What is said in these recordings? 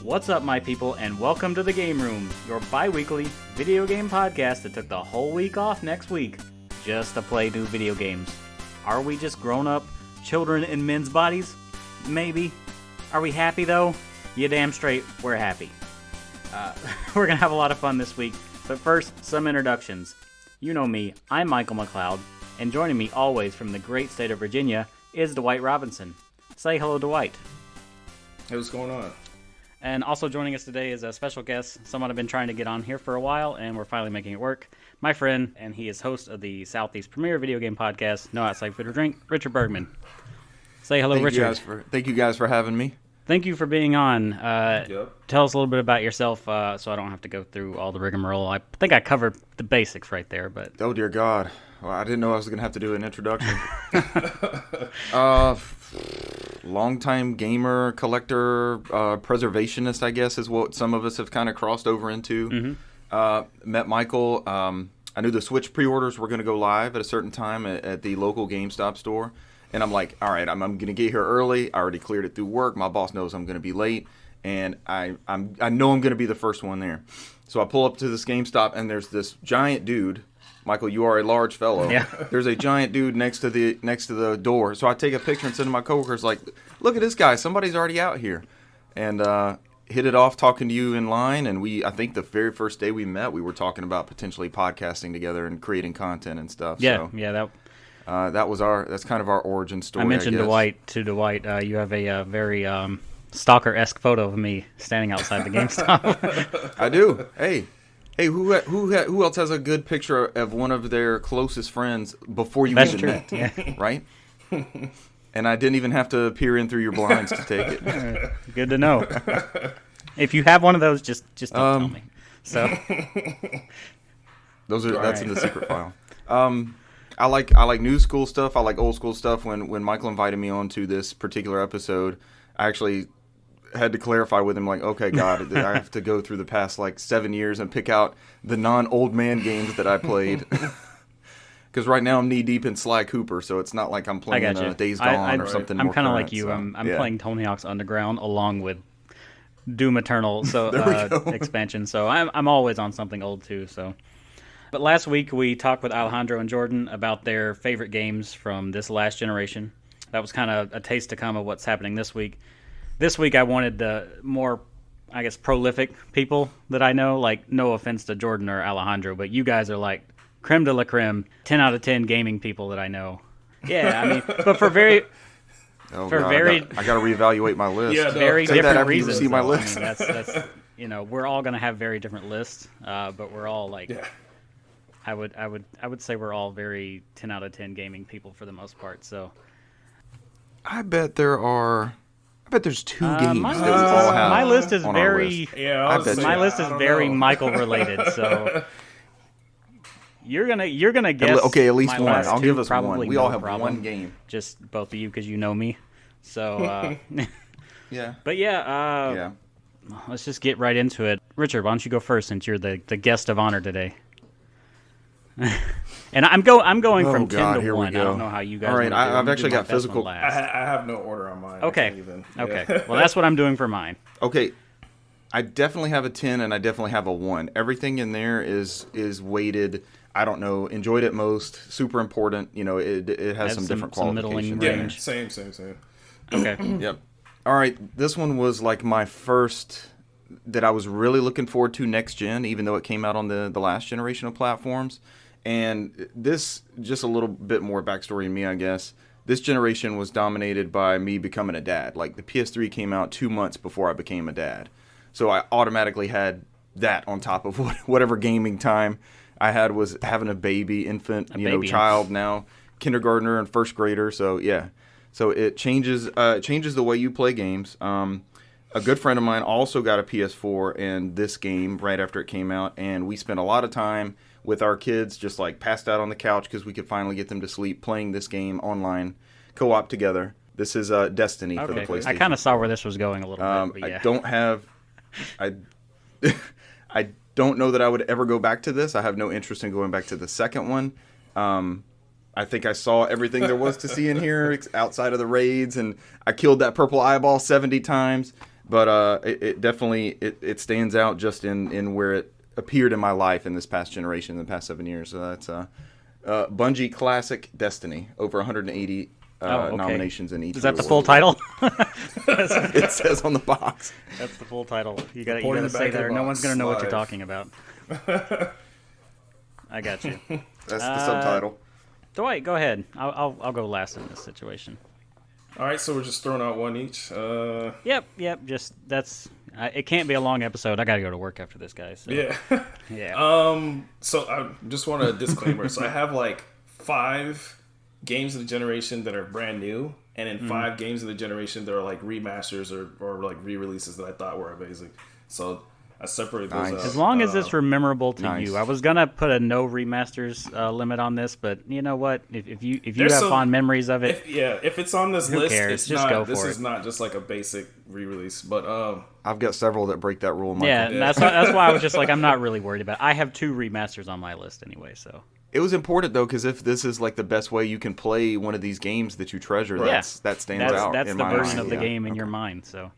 What's up, my people, and welcome to the Gameroom, your bi-weekly video game podcast that took the whole week off next week just to play new video games. Are we just grown-up children in men's bodies? Maybe. Are we happy, though? You damn straight, we're happy. We're going to have a lot of fun this week, but first, some introductions. You know me, I'm Michael Macleod, and joining me always from the great state of Virginia is Dwight Robinson. Say hello, Dwight. Hey, what's going on? And also joining us today is a special guest, someone I've been trying to get on here for a while, and we're finally making it work. My friend, and he is host of the Southeast premier video game podcast, No Outside Food or Drink, Richard Bergman. Say hello, Richard. Thank you guys for having me. Thank you for being on. Tell us a little bit about yourself, so I don't have to go through all the rigmarole. I think I covered the basics right there, but... Oh, dear God. Well, I didn't know I was going to have to do an introduction. Longtime gamer, collector, preservationist, I guess, is what some of us have kind of crossed over into. Mm-hmm. Met Michael. I knew the Switch pre-orders were going to go live at a certain time at the local GameStop store. And I'm like, all right, I'm going to get here early. I already cleared it through work. My boss knows I'm going to be late. And I know I'm going to be the first one there. So I pull up to this GameStop, and there's this giant dude. Michael, you are a large fellow. Yeah. There's a giant dude next to the door. So I take a picture and send to my coworkers, like, look at this guy. Somebody's already out here. And hit it off talking to you in line. And I think the very first day we met, we were talking about potentially podcasting together and creating content and stuff. Yeah, so, yeah. That's kind of our origin story. I mentioned Dwight. You have a very stalker-esque photo of me standing outside the GameStop. I do. Hey, who else has a good picture of one of their closest friends before you even met? Yeah. Right? And I didn't even have to peer in through your blinds to take it. Good to know. If you have one of those, just don't tell me. So that's in the secret file. I like new school stuff. I like old school stuff. When Michael invited me on to this particular episode, I actually had to clarify with him, like, okay, God, I have to go through the past, 7 years and pick out the non-old man games that I played. Because right now I'm knee-deep in Sly Cooper, so it's not like I'm playing Days Gone or something I'm more kind of current, like you. so, I'm playing Tony Hawk's Underground along with Doom Eternal expansion, so I'm always on something old, too. So, but last week we talked with Alejandro and Jordan about their favorite games from this last generation. That was kind of a taste to come of what's happening this week. This week I wanted the more, I guess, prolific people that I know. Like, no offense to Jordan or Alejandro, but you guys are like creme de la creme, 10 out of 10 gaming people that I know. Yeah, I mean, but for very... I got to reevaluate my list. Yeah, very different reasons. See my list. I mean, that's we're all going to have very different lists, but we're all like... Yeah. I would say we're all very 10 out of 10 gaming people for the most part. So I bet there's two games that we all have. My list is very very Michael related. So you're gonna guess. Okay, at least one. I'll give us one. We all have one game. Just both of you because you know me. So yeah. But yeah. Let's just get right into it. Richard, why don't you go first since you're the guest of honor today? And I'm going from 10 to 1. I don't know how you guys. All right, I've actually got physical. I have no order on mine. Okay. Well, that's what I'm doing for mine. Okay, I definitely have a 10 and I definitely have a 1. Everything in there is weighted. I don't know. Enjoyed it most. Super important. It has some different qualifications. Middling range. Same. Okay. Yep. All right. This one was like my first that I was really looking forward to next gen, even though it came out on the last generation of platforms. And this, just a little bit more backstory in me, I guess. This generation was dominated by me becoming a dad. Like, the PS3 came out 2 months before I became a dad. So I automatically had that on top of whatever gaming time I had was having a baby, infant, child now, kindergartner and first grader. So, yeah. So it changes the way you play games. A good friend of mine also got a PS4 and this game right after it came out. And we spent a lot of time with our kids, just like passed out on the couch because we could finally get them to sleep, playing this game online, co-op together. This is Destiny for the PlayStation. I kind of saw where this was going a little bit. But yeah. I don't know that I would ever go back to this. I have no interest in going back to the second one. I think I saw everything there was to see in here outside of the raids, and I killed that purple eyeball 70 times. But it definitely it stands out just in where it appeared in my life in this past generation, in the past 7 years. So that's Bungie Classic Destiny, over 180 nominations in each. Is that the full title? It says on the box. That's the full title. You got to say that, or no one's gonna know what you're talking about. I got you. That's the subtitle. Dwight, go ahead. I'll go last in this situation. All right, so we're just throwing out one each. Yep. Just that's. It can't be a long episode. I got to go to work after this, guys. So. Yeah. Yeah. So I just want a disclaimer. So I have like 5 games of the generation that are brand new, and then 5 games of the generation that are like remasters or like re-releases that I thought were amazing. So I separated those out. As long as it's memorable to you. I was gonna put a no remasters limit on this, but you know what? If you have fond memories of it, if it's on this who list, cares? it's Just not. go for this it. is not just like a basic re-release, but I've got several that break that rule. Michael. yeah, that's why I was just like, I'm not really worried about it. I have 2 remasters on my list anyway, so. It was important though, because if this is like the best way you can play one of these games that you treasure, that stands out. That's the version of the game in your mind. So.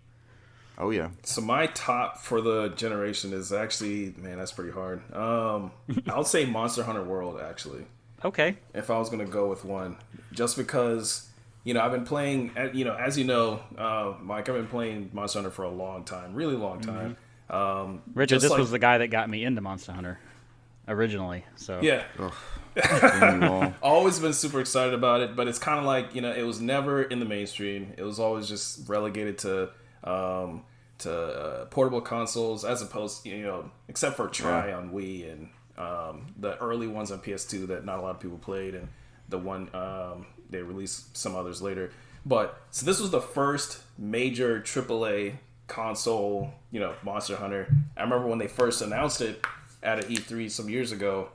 Oh yeah. So my top for the generation is actually, man, that's pretty hard. I would say Monster Hunter World, actually. Okay. If I was gonna go with one, just because, I've been playing, as you know, Mike, I've been playing Monster Hunter for a long time, really long time. Richard, this was the guy that got me into Monster Hunter originally. So yeah. Always been super excited about it, but it's kind of like, it was never in the mainstream. It was always just relegated to portable consoles, as opposed, except for Try on Wii and the early ones on PS2 that not a lot of people played, and the one they released some others later. But so this was the first major AAA console, Monster Hunter. I remember when they first announced it at an E3 some years ago.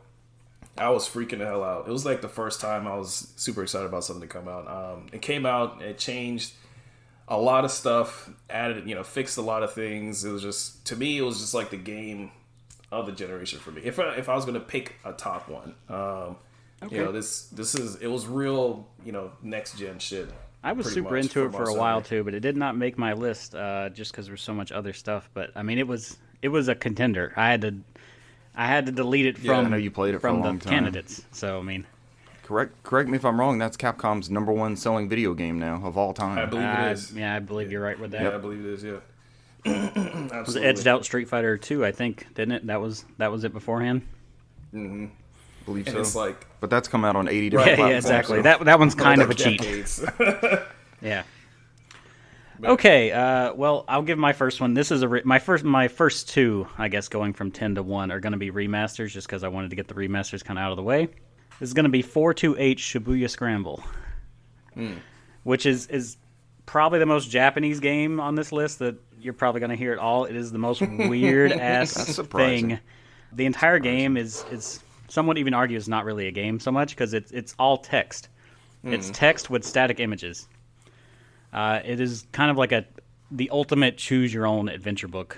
I was freaking the hell out. It was like the first time I was super excited about something to come out. It came out, it changed a lot of stuff, added, fixed a lot of things. It was just, to me, it was just like the game of the generation for me. If I was going to pick a top one, it was real, next gen shit. I was super into it for a while too, but it did not make my list just because there's so much other stuff. But I mean, it was a contender. I had to delete it from. I know you played it for a long time. Candidates. So I mean. Correct me if I'm wrong. That's Capcom's #1 selling video game now of all time. I believe it is. Yeah, I believe you're right with that. Yeah, I believe it is. Yeah. It was edged out Street Fighter 2, I think, didn't it? That was it beforehand. Mm-hmm. Believe and so. It's like, but that's come out on 80 different platforms. Yeah, exactly. So. That one's kind of a cheat. Yeah. Okay. Well, I'll give my first one. This is my first 2, I guess, going from 10 to 1 are going to be remasters, just because I wanted to get the remasters kind of out of the way. This is going to be 428 Shibuya Scramble, which is probably the most Japanese game on this list that you're probably going to hear at all. It is the most weird-ass thing. The entire game is some would even argue is not really a game so much because it's all text. It's text with static images. It is kind of like the ultimate choose-your-own adventure book.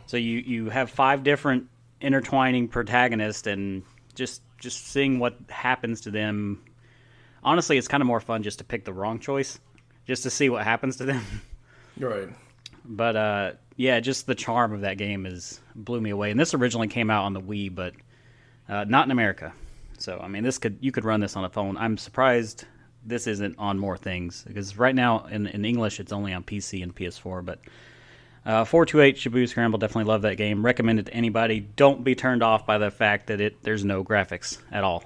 So you have 5 different intertwining protagonists and just seeing what happens to them. Honestly, it's kind of more fun just to pick the wrong choice, just to see what happens to them. Right. But yeah, just the charm of that game blew me away. And this originally came out on the Wii, but not in America. So I mean, you could run this on a phone. I'm surprised this isn't on more things, because right now in English it's only on PC and PS4. But 428 Shibuya Scramble, definitely love that game. Recommend it to anybody. Don't be turned off by the fact that there's no graphics at all.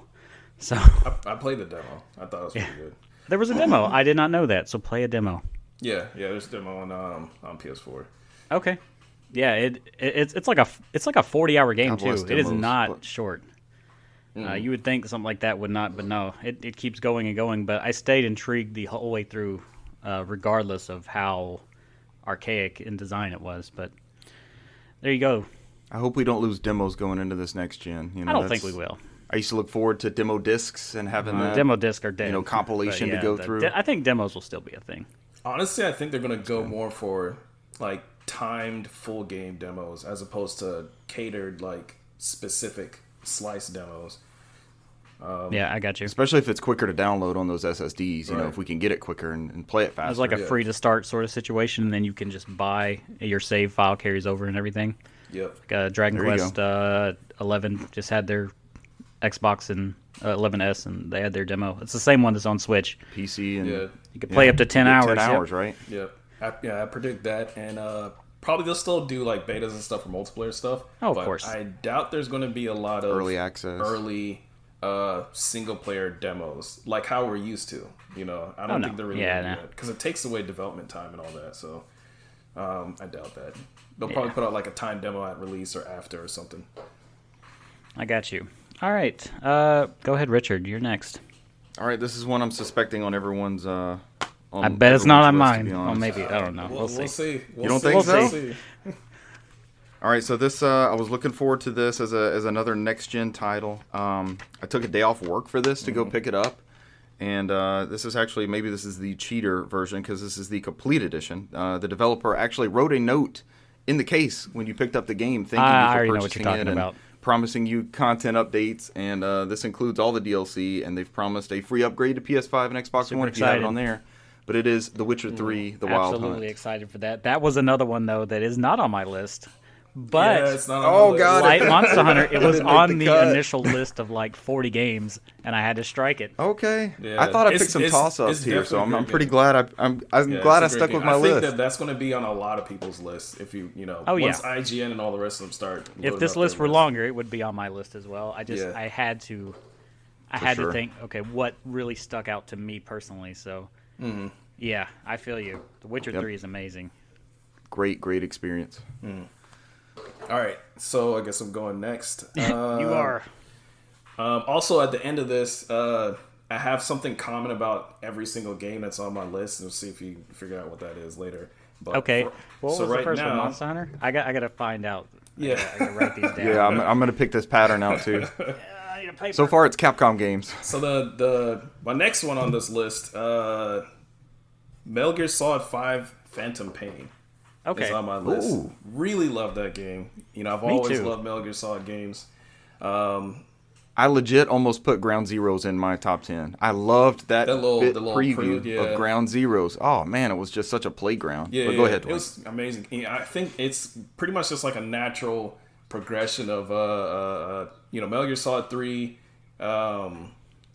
So I played the demo. I thought it was pretty good. There was a demo. I did not know that. So play a demo. Yeah. There's a demo on PS4. Okay. Yeah, it's like a 40-hour game too. Demos, it is not short. You would think something like that would not, but no, it keeps going and going. But I stayed intrigued the whole way through, regardless of how archaic in design it was. But there you go. I hope we don't lose demos going into this next gen. I don't think we will. I used to look forward to demo discs and having that demo disc are dead. Compilation to go through. I think demos will still be a thing. Honestly, I think they're going to go more for like timed full game demos as opposed to catered like specific slice demos. Yeah, I got you. Especially if it's quicker to download on those SSDs. You know, if we can get it quicker and play it faster. It's like a free to start sort of situation, and then you can just buy your save file carries over and everything. Yep. Like, Dragon Quest 11 just had their Xbox and 11S, and they had their demo. It's the same one that's on Switch. PC and you can play up to 10 hours. 10 hours, right? Yep. I predict that, and probably they'll still do like betas and stuff for multiplayer stuff. Oh, of course. I doubt there's going to be a lot of early access, single player demos like how we're used to. You know, I don't think they're really going to do that because it takes away development time and all that. So I doubt that. They'll probably put out like a timed demo at release or after or something. I got you. All right. Go ahead, Richard. You're next. All right, this is one I'm suspecting on everyone's. I bet it's not on mine. Well, maybe. I don't know. We'll see. You don't think so? See. All right, so this I was looking forward to this as another next gen title. I took a day off work for this to go pick it up, and this is actually this is the cheater version because this is the complete edition. The developer actually wrote a note in the case when you picked up the game, thanking you for purchasing it and promising you content updates. And this includes all the DLC, and they've promised a free upgrade to PS5 and Xbox One if you have it on there. But it is The Witcher 3: The Wild Hunt. Absolutely excited for that. That was another one though that is not on my list. But it's not on God, Light Monster Hunter, it was on the initial list of like 40 games, and I had to strike it. Okay, I thought I picked some toss-ups here, so I'm pretty glad I'm glad I stuck with my list. I think that's going to be on a lot of people's lists if you know. Once IGN and all the rest of them start. If this list were longer, it would be on my list as well. I had to think, okay, what really stuck out to me personally. So yeah, I feel you. The Witcher 3 is amazing. Great experience. All right, so I guess I'm going next. You are. Also, at the end of this, I have something common about every single game that's on my list. We'll see if you figure out what that is later. But okay. What was the first one? Monster Hunter? I got to find out. Yeah. I got to write these down. Yeah, I'm going to pick this pattern out too. I need a paper. So far, it's Capcom games. So my next one on this list, Metal Gear Solid 5: Phantom Pain. Okay. Is on my list. Ooh. Really love that game. You know, I've always loved Metal Gear Solid games. I legit almost put Ground Zeroes in my top 10. I loved that little preview of Ground Zeroes. Oh man, it was just such a playground. Yeah, but go ahead, Dwight. It was amazing. I think it's pretty much just like a natural progression of Metal Gear Solid 3,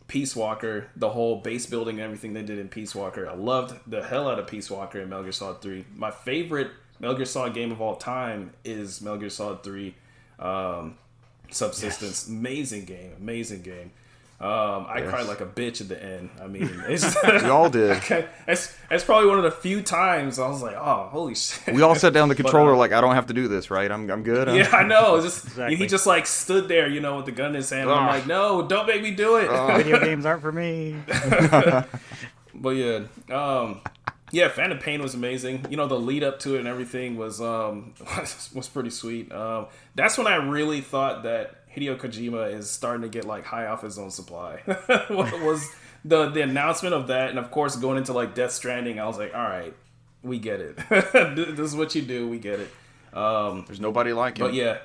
Peace Walker, the whole base building and everything they did in Peace Walker. I loved the hell out of Peace Walker in Metal Gear Solid 3. My favorite Metal Gear Solid game of all time is Metal Gear Solid 3 Subsistence. Yes. Amazing game. I cried like a bitch at the end. I mean, it's we all did. It's probably one of the few times I was like, "Oh, holy shit!" We all set down the controller like, "I don't have to do this, right? I'm good." Yeah, I know. Exactly. He just like stood there, with the gun in his hand. I'm like, "No, don't make me do it." Video games aren't for me. But yeah, Phantom Pain was amazing. The lead up to it and everything was pretty sweet. That's when I really thought that Hideo Kojima is starting to get like high off his own supply. was the announcement of that, and of course going into like Death Stranding, I was like, all right, we get it. This is what you do. We get it. There's nobody like him. But yeah,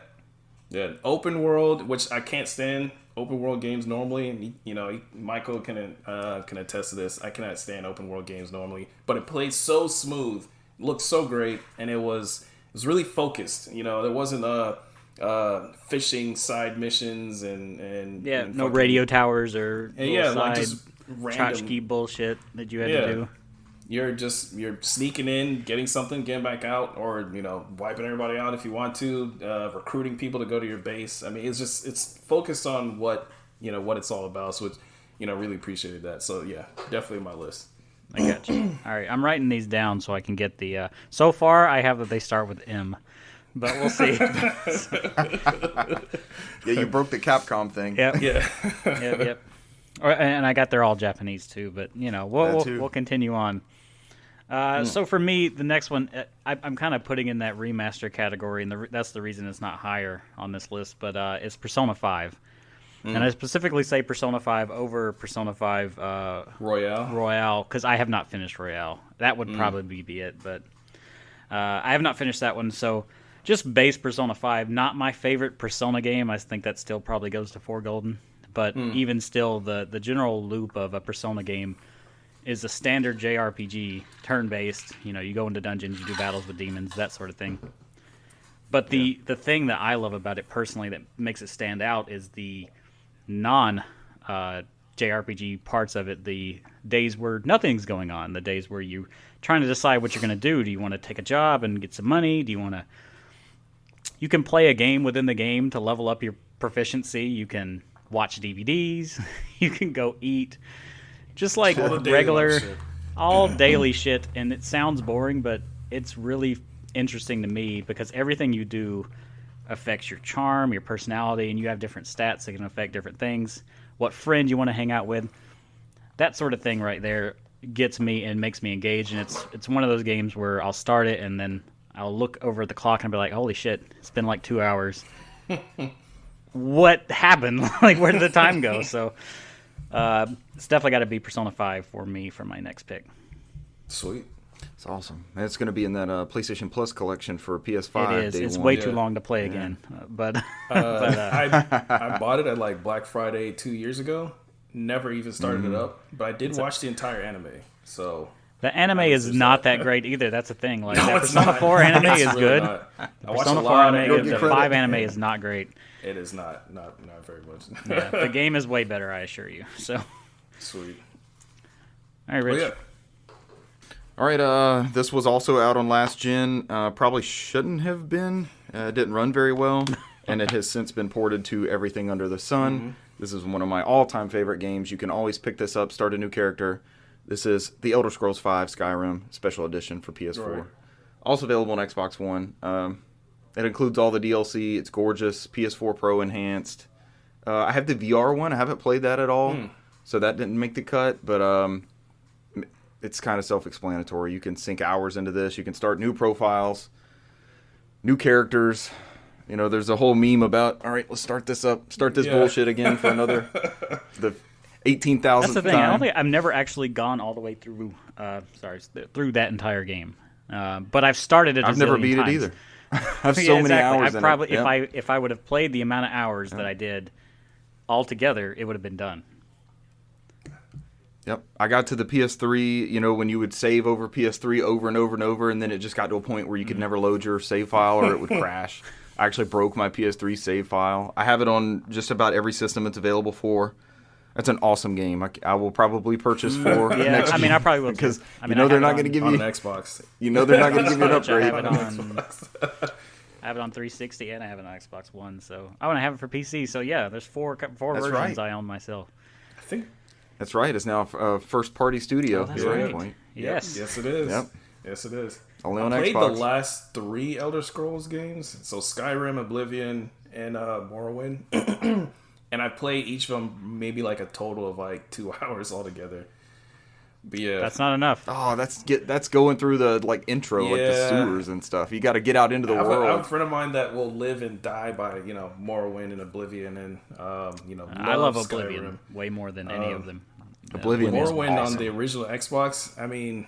open world, which I can't stand open world games normally, and Michael can attest to this. I cannot stand open world games normally, but it played so smooth, looked so great, and it was really focused. There wasn't fishing side missions and no radio towers or like just random tchotchke bullshit that you had to do. You're sneaking in, getting something, getting back out, or wiping everybody out if you want to, recruiting people to go to your base. I mean, it's focused on what it's all about. So it's, really appreciated that. So yeah, definitely my list. I got you. All right, I'm writing these down so I can get the. So far, I have that they start with M, but we'll see. Yeah, you broke the Capcom thing. Yep. Yeah. Yep. And I got they're all Japanese too, but we'll continue on. So for me, the next one, I'm kind of putting in that remaster category, and that's the reason it's not higher on this list. But it's Persona 5, and I specifically say Persona 5 over Persona 5 Royale because I have not finished Royale. That would probably be it, but I have not finished that one. So just base Persona 5, not my favorite Persona game. I think that still probably goes to 4 Golden. But even still, the general loop of a Persona game is a standard JRPG, turn-based. You know, you go into dungeons, you do battles with demons, that sort of thing. But the thing that I love about it personally that makes it stand out is the non-JRPG parts of it, the days where nothing's going on, the days where you're trying to decide what you're going to do. Do you want to take a job and get some money? Do you want to... You can play a game within the game to level up your proficiency. You can watch DVDs. You can go eat. Just like regular, all daily shit. And it sounds boring, but it's really interesting to me because everything you do affects your charm, your personality, and you have different stats that can affect different things. What friend you want to hang out with. That sort of thing right there gets me and makes me engaged. And it's one of those games where I'll start it and then I'll look over at the clock and be like, holy shit, it's been like 2 hours. What happened? Like, where did the time go? So it's definitely got to be Persona 5 for me for my next pick. Sweet. It's awesome. And it's going to be in that PlayStation Plus collection for PS5. It is. It's way too long to play again. I bought it at like Black Friday 2 years ago. Never even started it up. But I did watch the entire anime. So... The anime is not that great either. That's the thing. Like, that Persona 4 anime is really good. Not. The Persona 4 anime, the 5 anime is not great. It is not very much. Yeah, the game is way better, I assure you. So, sweet. All right, Rich. Well, All right, this was also out on last gen. Probably shouldn't have been. It didn't run very well, and it has since been ported to everything under the sun. Mm-hmm. This is one of my all-time favorite games. You can always pick this up, start a new character. This is The Elder Scrolls V Skyrim Special Edition for PS4. Right. Also available on Xbox One. It includes all the DLC. It's gorgeous. PS4 Pro enhanced. I have the VR one. I haven't played that at all, so that didn't make the cut. But it's kind of self-explanatory. You can sink hours into this. You can start new profiles, new characters. You know, there's a whole meme about, all right, let's start this up. Start this bullshit again for another... the 18,000. That's the thing. I don't think I've never actually gone all the way through. Through that entire game. But I've started it. I've never beat it either. I have so many hours. I probably, if I would have played the amount of hours that I did altogether, it would have been done. Yep. I got to the PS3. You know, when you would save over PS3 over and over and over, and then it just got to a point where you could never load your save file or it would crash. I actually broke my PS3 save file. I have it on just about every system it's available for. That's an awesome game. I will probably purchase for next I mean, I probably will because you know they're not going to give you an Xbox. You know they're not going to give you an upgrade. I have it on 360 and I have it on Xbox One, so I want to have it for PC. So yeah, there's four versions right. I own myself. I think that's right. It's now a first-party studio. That's right. Point. Yes, it is. Yep. Yes, it is. Only on Xbox. I played Xbox. the last 3 Elder Scrolls games, so Skyrim, Oblivion, and Morrowind. And I played each of them maybe like a total of like 2 hours altogether. But yeah, that's not enough. Oh, that's going through the like intro, like the sewers and stuff. You got to get out into the world. I have a friend of mine that will live and die by Morrowind and Oblivion and I love Oblivion way more than any of them. Oblivion is Morrowind awesome. On the original Xbox. I mean,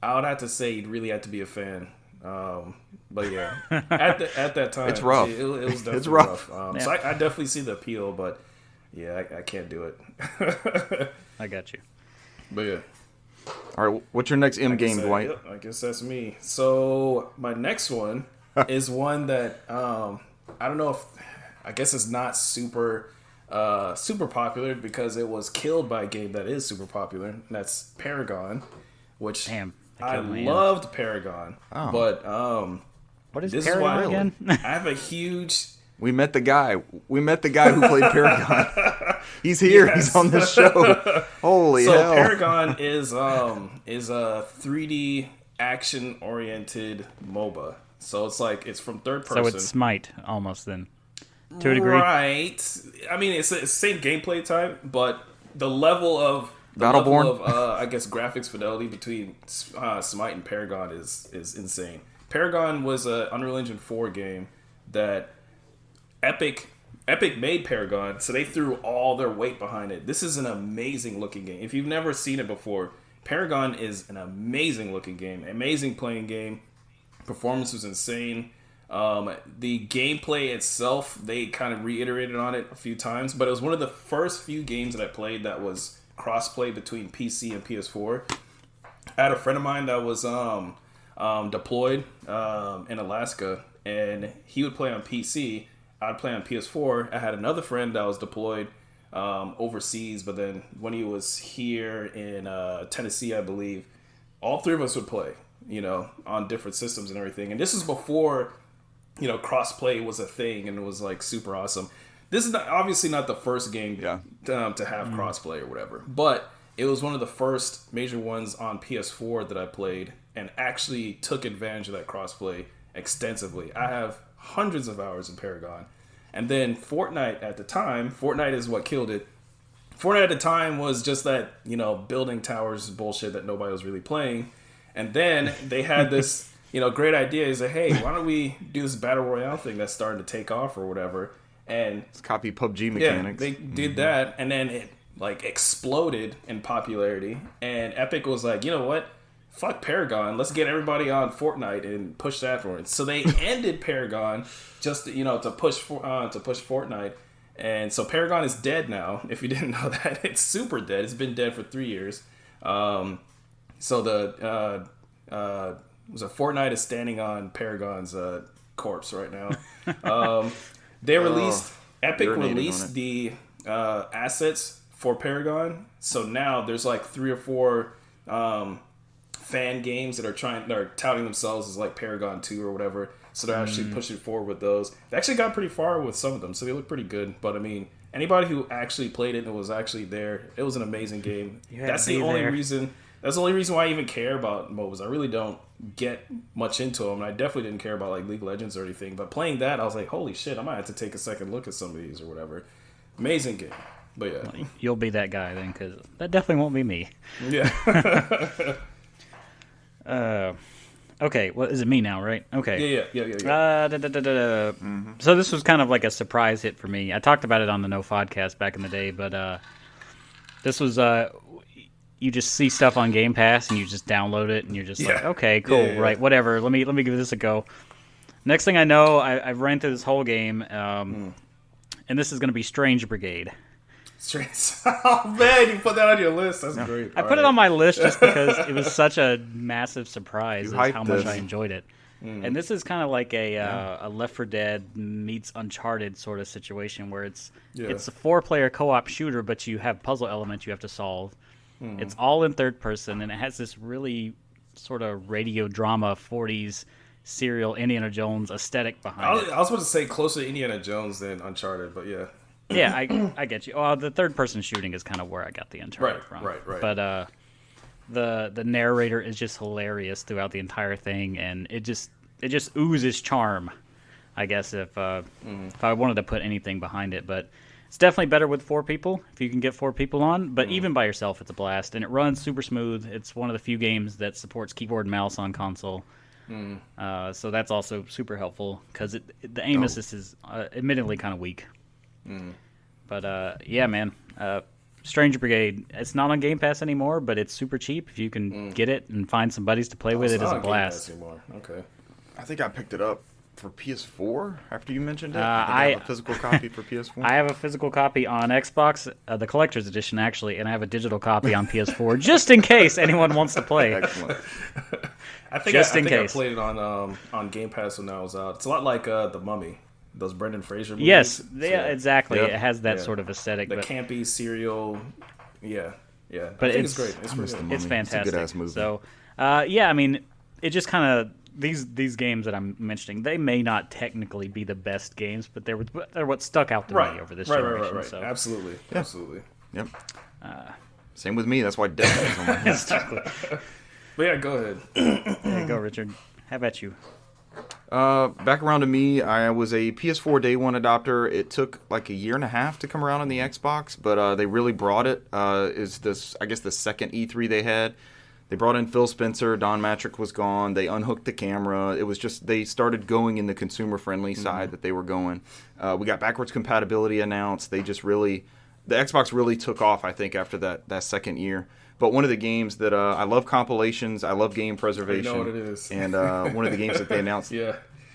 I would have to say you'd really have to be a fan. But yeah, at that time, it's rough. It was definitely it's rough. So I definitely see the appeal, but yeah, I can't do it. I got you. But yeah. All right, what's your next game, Dwight? Yep, I guess that's me. So my next one is one that I don't know if I guess it's not super popular because it was killed by a game that is super popular, and that's Paragon, which I loved Paragon. Oh. But what is Paragon again? I have a huge... We met the guy who played Paragon. He's here. Yes. He's on this show. Holy hell. So Paragon is a 3D action-oriented MOBA. So it's from third person. So it's Smite almost then, to a degree. Right. I mean, it's the same gameplay type, but the level of I guess graphics fidelity between Smite and Paragon is insane. Paragon was an Unreal Engine 4 game that Epic made Paragon, so they threw all their weight behind it. This is an amazing looking game. If you've never seen it before, Paragon is an amazing looking game, amazing playing game. Performance was insane. The gameplay itself, they kind of reiterated on it a few times, but it was one of the first few games that I played that was crossplay between PC and PS4. I had a friend of mine that was deployed in Alaska, and he would play on PC. I'd play on PS4. I had another friend that was deployed overseas, but then when he was here in Tennessee, I believe, all three of us would play, on different systems and everything. And this is before, crossplay was a thing and it was like super awesome. This is obviously not the first game to have crossplay or whatever, but it was one of the first major ones on PS4 that I played and actually took advantage of that crossplay extensively. I have hundreds of hours in Paragon. And then Fortnite at the time, Fortnite is what killed it. Fortnite at the time was just that, building towers bullshit that nobody was really playing. And then they had this, great idea. Is like, hey, why don't we do this Battle Royale thing that's starting to take off or whatever. And it's copy PUBG mechanics. Yeah, they did that. And then it exploded in popularity. And Epic was like, you know what? Fuck Paragon. Let's get everybody on Fortnite and push that forward. So they ended Paragon just to push Fortnite. And so Paragon is dead now. If you didn't know that, it's super dead. It's been dead for 3 years. So the Fortnite is standing on Paragon's corpse right now. Epic released the assets for Paragon. So now there's like 3 or 4 fan games that are touting themselves as like Paragon 2 or whatever. So they're actually pushing forward with those. They actually got pretty far with some of them, so they look pretty good. But I mean, anybody who actually played it and was actually there, it was an amazing game. That's the only reason. That's the only reason why I even care about MOBAs. I really don't get much into them. And I definitely didn't care about like League of Legends or anything. But playing that, I was like, holy shit, I might have to take a second look at some of these or whatever. Amazing game. But yeah, you'll be that guy then, because that definitely won't be me. Yeah. Okay, well, is it me now, right? Okay. Yeah. So this was kind of like a surprise hit for me. I talked about it on the NOFODcast back in the day, but this was you just see stuff on Game Pass and you just download it and you're just like, okay, cool, right, whatever. Let me give this a go. Next thing I know, I've ran through this whole game, and this is going to be Strange Brigade. Oh man, you put that on your list. That's great. I put it on my list just because it was such a massive surprise how much I enjoyed it. And this is kind of like a Left 4 Dead meets Uncharted sort of situation where it's a 4-player co-op shooter, but you have puzzle elements you have to solve. It's all in third person, and it has this really sort of radio drama 40s serial Indiana Jones aesthetic behind it. I was about to say closer to Indiana Jones than Uncharted, but yeah. Yeah, I get you. The third-person shooting is kind of where I got the Uncharted from. Right. But the narrator is just hilarious throughout the entire thing, and it just oozes charm, I guess, if I wanted to put anything behind it. But it's definitely better with 4 people, if you can get 4 people on. But even by yourself, it's a blast, and it runs super smooth. It's one of the few games that supports keyboard and mouse on console. So that's also super helpful, because the aim assist is admittedly kind of weak. But yeah, man, Strange Brigade, it's not on Game Pass anymore, but it's super cheap if you can get it and find some buddies to play with. It is a blast. Okay. I think I picked it up for PS4 after you mentioned it. I have a physical copy for PS4. I have a physical copy on Xbox, the collector's edition actually, and I have a digital copy on PS4 just in case anyone wants to play. Excellent. I think I played it on Game Pass when that was out. It's a lot like The Mummy. Those Brendan Fraser movies. Yes, exactly. Yep. It has that sort of aesthetic. The campy serial, But I think it's great. It's fantastic. It's a good-ass movie. So, I mean, it just kind of these games that I'm mentioning, they may not technically be the best games, but they're what stuck out to me over this generation. Right. So. Absolutely. Yep. Same with me. That's why Death is on my list. But yeah, go ahead. There you go, Richard. How about you? Back around to me, I was a PS4 Day 1 adopter. It took like a year and a half to come around on the Xbox, but they really brought it. Is this, I guess, the second E3 they had. They brought in Phil Spencer, Don Matrick was gone, they unhooked the camera. It was just, they started going in the consumer-friendly side that they were going. We got backwards compatibility announced. They just really, the Xbox really took off, I think, after that second year. But one of the games that I love compilations, I love game preservation. I know what it is. And one of the games that they announced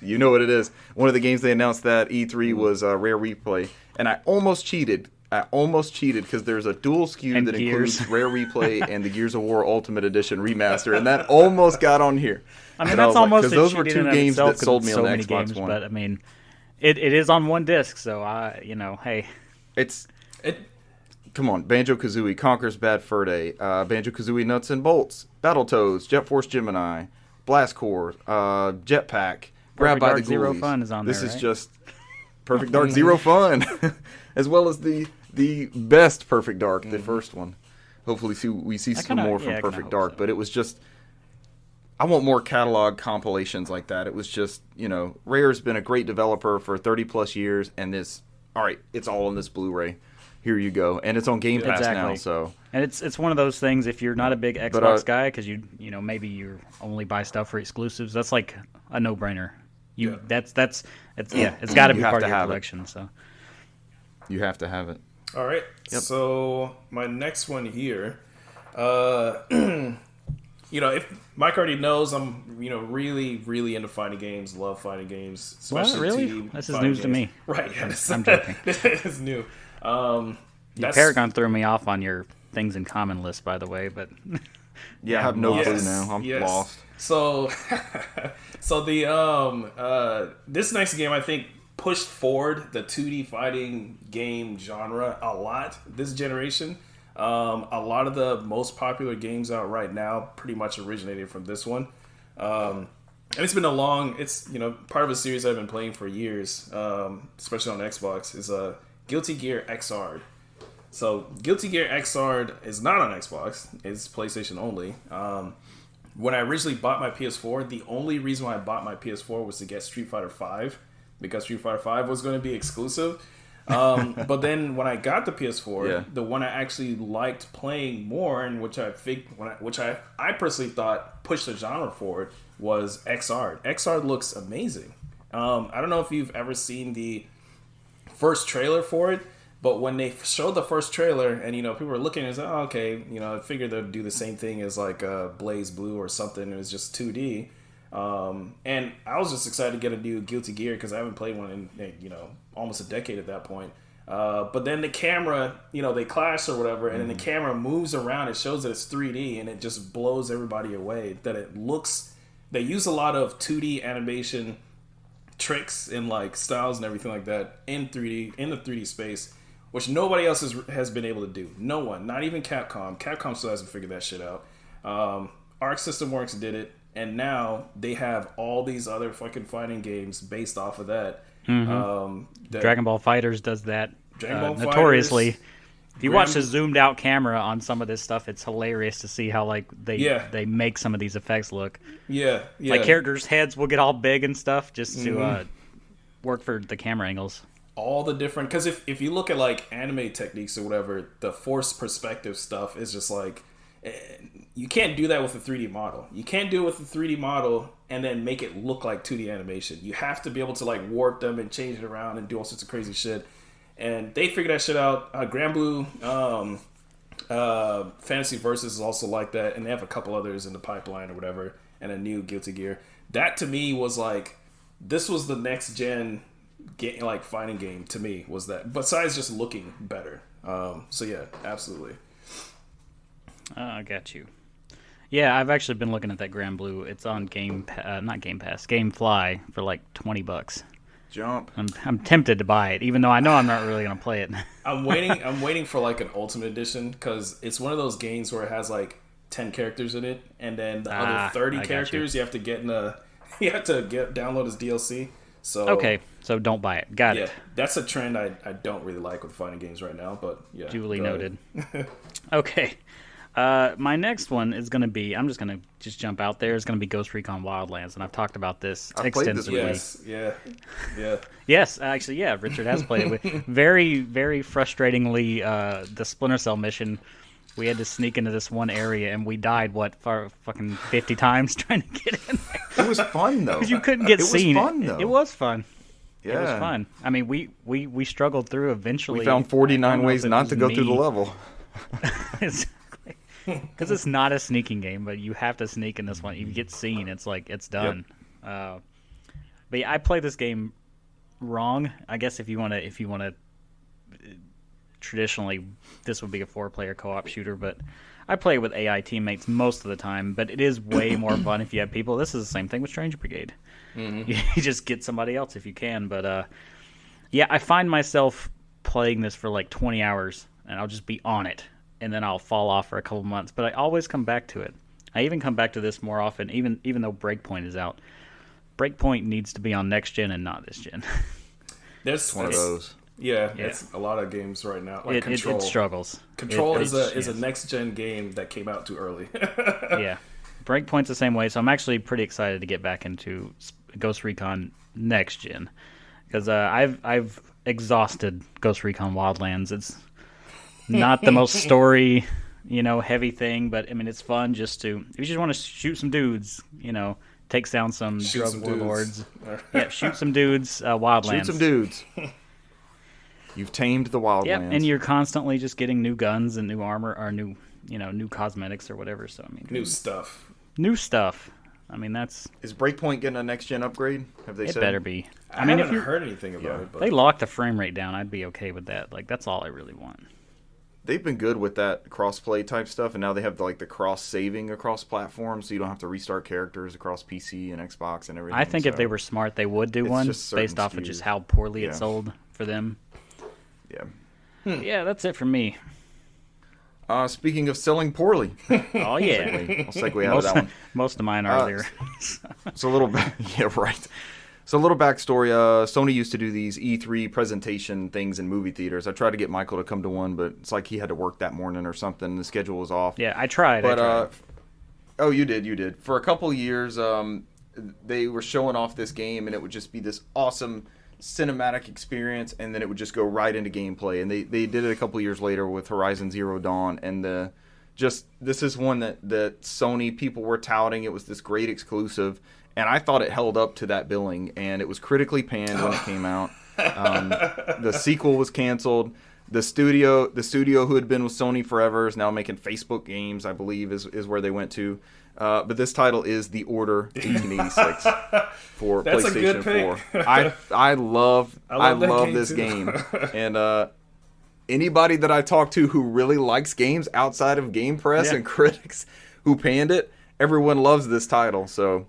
You know what it is. One of the games they announced that E3 was Rare Replay, and I almost cheated. Because there's a dual SKU that includes Rare Replay and the Gears of War Ultimate Edition remaster, and that almost got on here. I mean, that's almost because those were two games that sold me on the Xbox One. But I mean, it is on one disc, so hey, Come on, Banjo-Kazooie, Conker's Bad Fur Day, Banjo-Kazooie Nuts and Bolts, Battletoads, Jet Force Gemini, Blast Corps, Jetpack, Grab by the Ghoulies. Zero Fun is on there. This is just Perfect Dark Zero Fun, as well as the best Perfect Dark, the first one. Hopefully we see some more from Perfect Dark, but it was just, I want more catalog compilations like that. It was just, Rare's been a great developer for 30 plus years, and it's all on this Blu-ray. Here you go, and it's on Game Pass now. So, and it's one of those things. If you're not a big Xbox guy, because maybe you only buy stuff for exclusives, that's like a no-brainer. It's got to be part of your collection. So you have to have it. All right. Yep. So my next one here, if Mike already knows, I'm really, really into fighting games. Love fighting games. Especially really? This is news to me. Right. Yes. I'm joking. It's new. Paragon threw me off on your things in common list, by the way, but I have no clue now. I'm lost. So the this next game, I think, pushed forward the 2D fighting game genre a lot this generation. A lot of the most popular games out right now pretty much originated from this one. And it's been part of a series I've been playing for years, especially on Xbox, is Guilty Gear Xrd. So Guilty Gear Xrd is not on Xbox. It's PlayStation only. When I originally bought my PS4, the only reason why I bought my PS4 was to get Street Fighter V, because Street Fighter V was going to be exclusive. But then when I got the PS4, the one I actually liked playing more, and which I personally thought pushed the genre forward, was Xrd. Xrd looks amazing. I don't know if you've ever seen the first trailer for it, but when they showed the first trailer and people were looking and said, "Oh, okay," I figured they'd do the same thing as like Blaze Blue or something. It was just 2D, and I was just excited to get a new Guilty Gear because I haven't played one in almost a decade at that point. But then the camera, they clash or whatever, and then the camera moves around. It shows that it's 3D, and it just blows everybody away. That it looks. They use a lot of 2D animation tricks and like styles and everything like that in 3D, in the 3D space, which nobody else has been able to do. No one, not even Capcom. Capcom still hasn't figured that shit out. Arc System Works did it, and now they have all these other fucking fighting games based off of that. Dragon Ball FighterZ does that notoriously. Fighters, if you watch the zoomed out camera on some of this stuff, it's hilarious to see how they make some of these effects look. Yeah. Like characters' heads will get all big and stuff just to work for the camera angles. All the different, because if you look at like anime techniques or whatever, the forced perspective stuff is just like, you can't do that with a 3D model. You can't do it with a 3D model and then make it look like 2D animation. You have to be able to like warp them and change it around and do all sorts of crazy shit. And they figured that shit out. Grand Blue Fantasy Versus is also like that, and they have a couple others in the pipeline or whatever, and a new Guilty Gear. That to me was like, this was the next gen fighting game to me, was that, besides just looking better. So yeah, absolutely. I got you. Yeah, I've actually been looking at that Grand Blue. It's on GameFly for like $20. Jump. I'm tempted to buy it, even though I know I'm not really gonna play it. I'm waiting for like an Ultimate Edition, because it's one of those games where it has like 10 characters in it, and then the other 30 characters you have to download as DLC. So okay, so don't buy it. Got it. That's a trend I don't really like with fighting games right now, but yeah. Duly noted. Okay. My next one is going to be, I'm just going to jump out there, is going to be Ghost Recon Wildlands, and I've talked about this extensively. Yeah. Yes, actually, yeah, Richard has played it. Very, very frustratingly, the Splinter Cell mission, we had to sneak into this one area, and we died, fucking 50 times trying to get in there. It was fun, though. Because you couldn't get seen. It was fun, though. It was fun. Yeah. It was fun. I mean, we struggled through eventually. We found 49 ways not to go through the level. Because it's not a sneaking game, but you have to sneak in this one. You get seen, it's like, it's done. Yep. But yeah, I play this game wrong. I guess if you want to, traditionally, this would be a 4-player co-op shooter, but I play with AI teammates most of the time. But it is way more fun if you have people. This is the same thing with Stranger Brigade. Mm-hmm. You just get somebody else if you can. But yeah, I find myself playing this for like 20 hours, and I'll just be on it, and then I'll fall off for a couple months. But I always come back to it. I even come back to this more often, even though Breakpoint is out. Breakpoint needs to be on next gen and not this gen. There's one of those. Yeah, it's a lot of games right now. Like Control. It struggles. Control is a next gen game that came out too early. Yeah, Breakpoint's the same way. So I'm actually pretty excited to get back into Ghost Recon next gen because I've exhausted Ghost Recon Wildlands. It's not the most story, heavy thing, but I mean it's fun just to if you just want to shoot some dudes, takes down some drug warlords. Yeah, shoot some dudes. Wildlands. Shoot some dudes. You've tamed the Wildlands. Yeah, and you're constantly just getting new guns and new armor or new cosmetics or whatever. So I mean, new stuff. I mean that's. Is Breakpoint getting a next gen upgrade? Have they said? It better be. I mean, if you heard anything about it, but they locked the frame rate down, I'd be okay with that. Like that's all I really want. They've been good with that cross-play type stuff, and now they have the cross-saving across platforms, so you don't have to restart characters across PC and Xbox and everything. I think if they were smart, they would do one based off of just how poorly it sold for them. Yeah. Yeah, that's it for me. Speaking of selling poorly. Oh, yeah. I'll segue out of that one. Most of mine are there. So a little bit, yeah, right. So a little backstory. Sony used to do these E3 presentation things in movie theaters. I tried to get Michael to come to one, but it's like he had to work that morning or something. The schedule was off. Yeah, I tried. Oh, you did. For a couple years, they were showing off this game, and it would just be this awesome cinematic experience, and then it would just go right into gameplay. And they did it a couple years later with Horizon Zero Dawn, and this is one that Sony people were touting. It was this great exclusive. And I thought it held up to that billing, and it was critically panned when it came out. The sequel was canceled. The studio who had been with Sony forever is now making Facebook games, I believe, is where they went to. But this title is The Order 1886 for That's PlayStation 4. I love this game. And anybody that I talk to who really likes games outside of Game Press and critics who panned it, everyone loves this title. So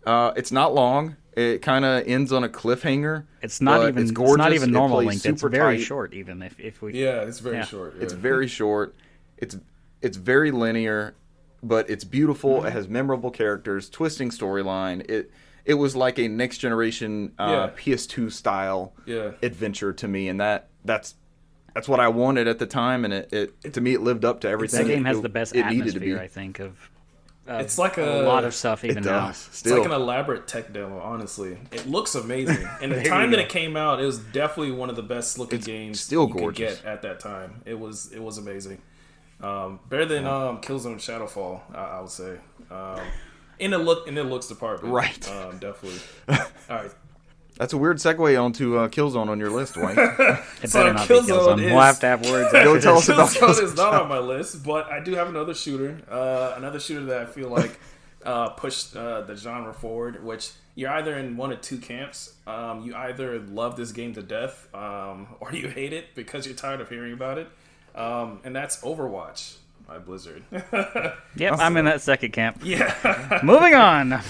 it's not long. It kind of ends on a cliffhanger. It's not even. It's gorgeous. It's not even normal length. It's very tight. Short. Even if we. Yeah, it's very short. Yeah. It's very short. It's very linear, but it's beautiful. Mm-hmm. It has memorable characters, twisting storyline. It was like a next generation PS2 style adventure to me, and that's what I wanted at the time, and it to me it lived up to everything. That game has the best atmosphere, I think, of. It's like a lot of stuff even now. It's like an elaborate tech demo, honestly. It looks amazing. And the time that it came out, it was definitely one of the best looking games still you could get at that time. It was amazing. Better than Killzone Shadowfall, I would say. In the looks department. Right. Definitely. All right. That's a weird segue onto Killzone on your list, Dwight. It better not be Killzone. We'll have to have words. Go tell us about Killzone. Is not on my list, but I do have another shooter. Another shooter that I feel like pushed the genre forward, which you're either in one of two camps. You either love this game to death, or you hate it because you're tired of hearing about it. And that's Overwatch by Blizzard. Yep, I'm in that second camp. Yeah. Moving on.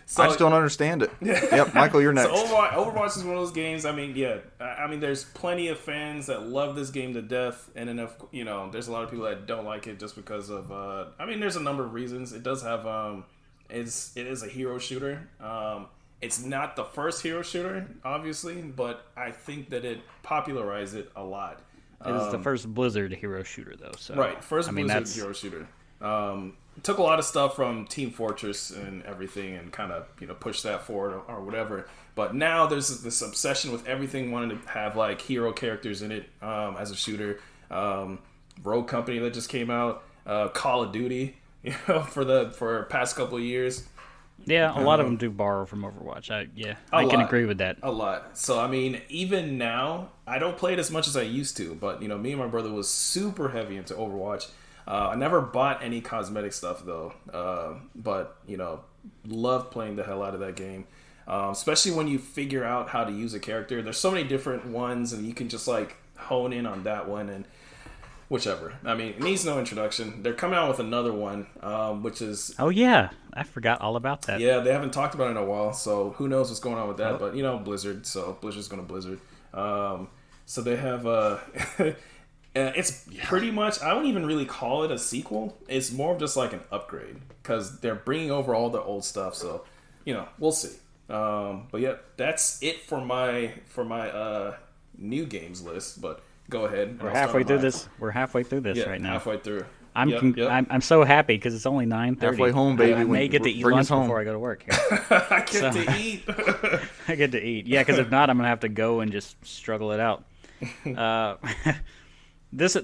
So, I just don't understand it. Yep, Michael, you're next. So Overwatch is one of those games. I mean, there's plenty of fans that love this game to death, and enough, there's a lot of people that don't like it just because of. There's a number of reasons. It does have. It is a hero shooter. It's not the first hero shooter, obviously, but I think that it popularized it a lot. It was the first Blizzard hero shooter, though. So right, first Blizzard hero shooter. Took a lot of stuff from Team Fortress and everything and kind of push that forward or whatever, but now there's this obsession with everything wanting to have like hero characters in it as a shooter. Rogue Company that just came out, Call of Duty for past couple of years. Yeah, a lot of them do borrow from Overwatch. I can agree with that. A lot. So I mean, even now I don't play it as much as I used to, but me and my brother was super heavy into Overwatch. I never bought any cosmetic stuff though, but loved playing the hell out of that game. especially when you figure out how to use a character. There's so many different ones, and you can just like hone in on that one and whichever. I mean, it needs no introduction. They're coming out with another one, which is... Oh, yeah. I forgot all about that. Yeah, they haven't talked about it in a while, so who knows what's going on with that. But, Blizzard, so Blizzard's going to Blizzard. So they have... it's pretty much... I wouldn't even really call it a sequel. It's more of just like an upgrade, because they're bringing over all the old stuff, so, we'll see. But yeah, that's it for my new games list, but... Go ahead. We're halfway through this. We're halfway through this right now. Halfway through. I'm so happy because it's only 9:30. Halfway home, baby. I may get to eat lunch before I go to work. I get to eat. I get to eat. Yeah, because if not, I'm gonna have to go and just struggle it out. This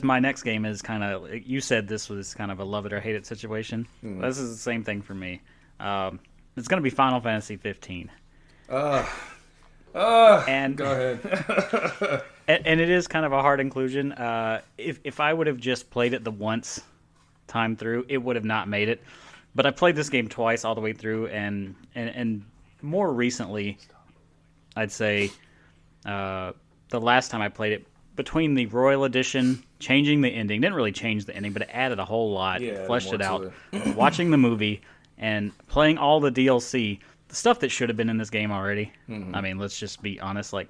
my next game is kind of. You said this was kind of a love it or hate it situation. This is the same thing for me. It's gonna be Final Fantasy 15. And go ahead. And it is kind of a hard inclusion. If I would have just played it the once time through, it would have not made it. But I played this game twice all the way through, and more recently, I'd say the last time I played it, between the Royal Edition, changing the ending, didn't really change the ending, but it added a whole lot, fleshed it out, watching the movie, and playing all the DLC, the stuff that should have been in this game already. I mean, let's just be honest, like,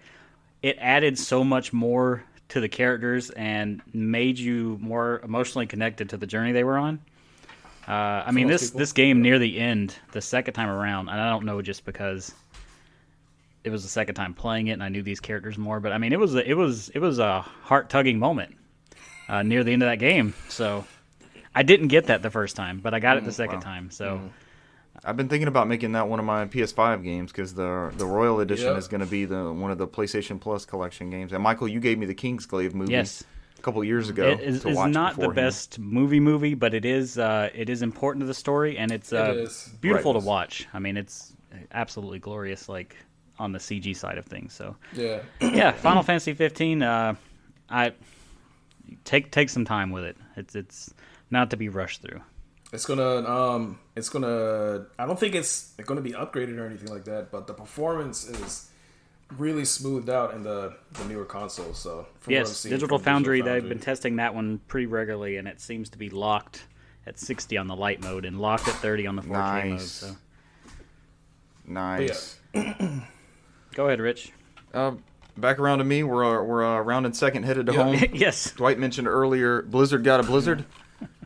it added so much more to the characters and made you more emotionally connected to the journey they were on. I mean, this game near the end, the second time around, and I don't know just because it was the second time playing it and I knew these characters more, but I mean, it was a heart-tugging moment near the end of that game. So I didn't get that the first time, but I got it the second time. So. I've been thinking about making that one of my PS5 games because the Royal Edition is going to be one of the PlayStation Plus collection games. And Michael, you gave me the Kingsglaive movie a couple years ago. It is not the best movie, but it is important to the story, and it's beautiful to watch. I mean, it's absolutely glorious, like on the CG side of things. So yeah, Final Fantasy 15. I take some time with it. It's not to be rushed through. It's gonna. I don't think it's gonna be upgraded or anything like that. But the performance is really smoothed out in the newer consoles. So yes, Digital Foundry. They've been testing that one pretty regularly, and it seems to be locked at 60 on the light mode and locked at 30 on the 4K mode. So nice. Go ahead, Rich. Back around to me. We're round and second headed to home. Yes. Dwight mentioned earlier, Blizzard got a Blizzard.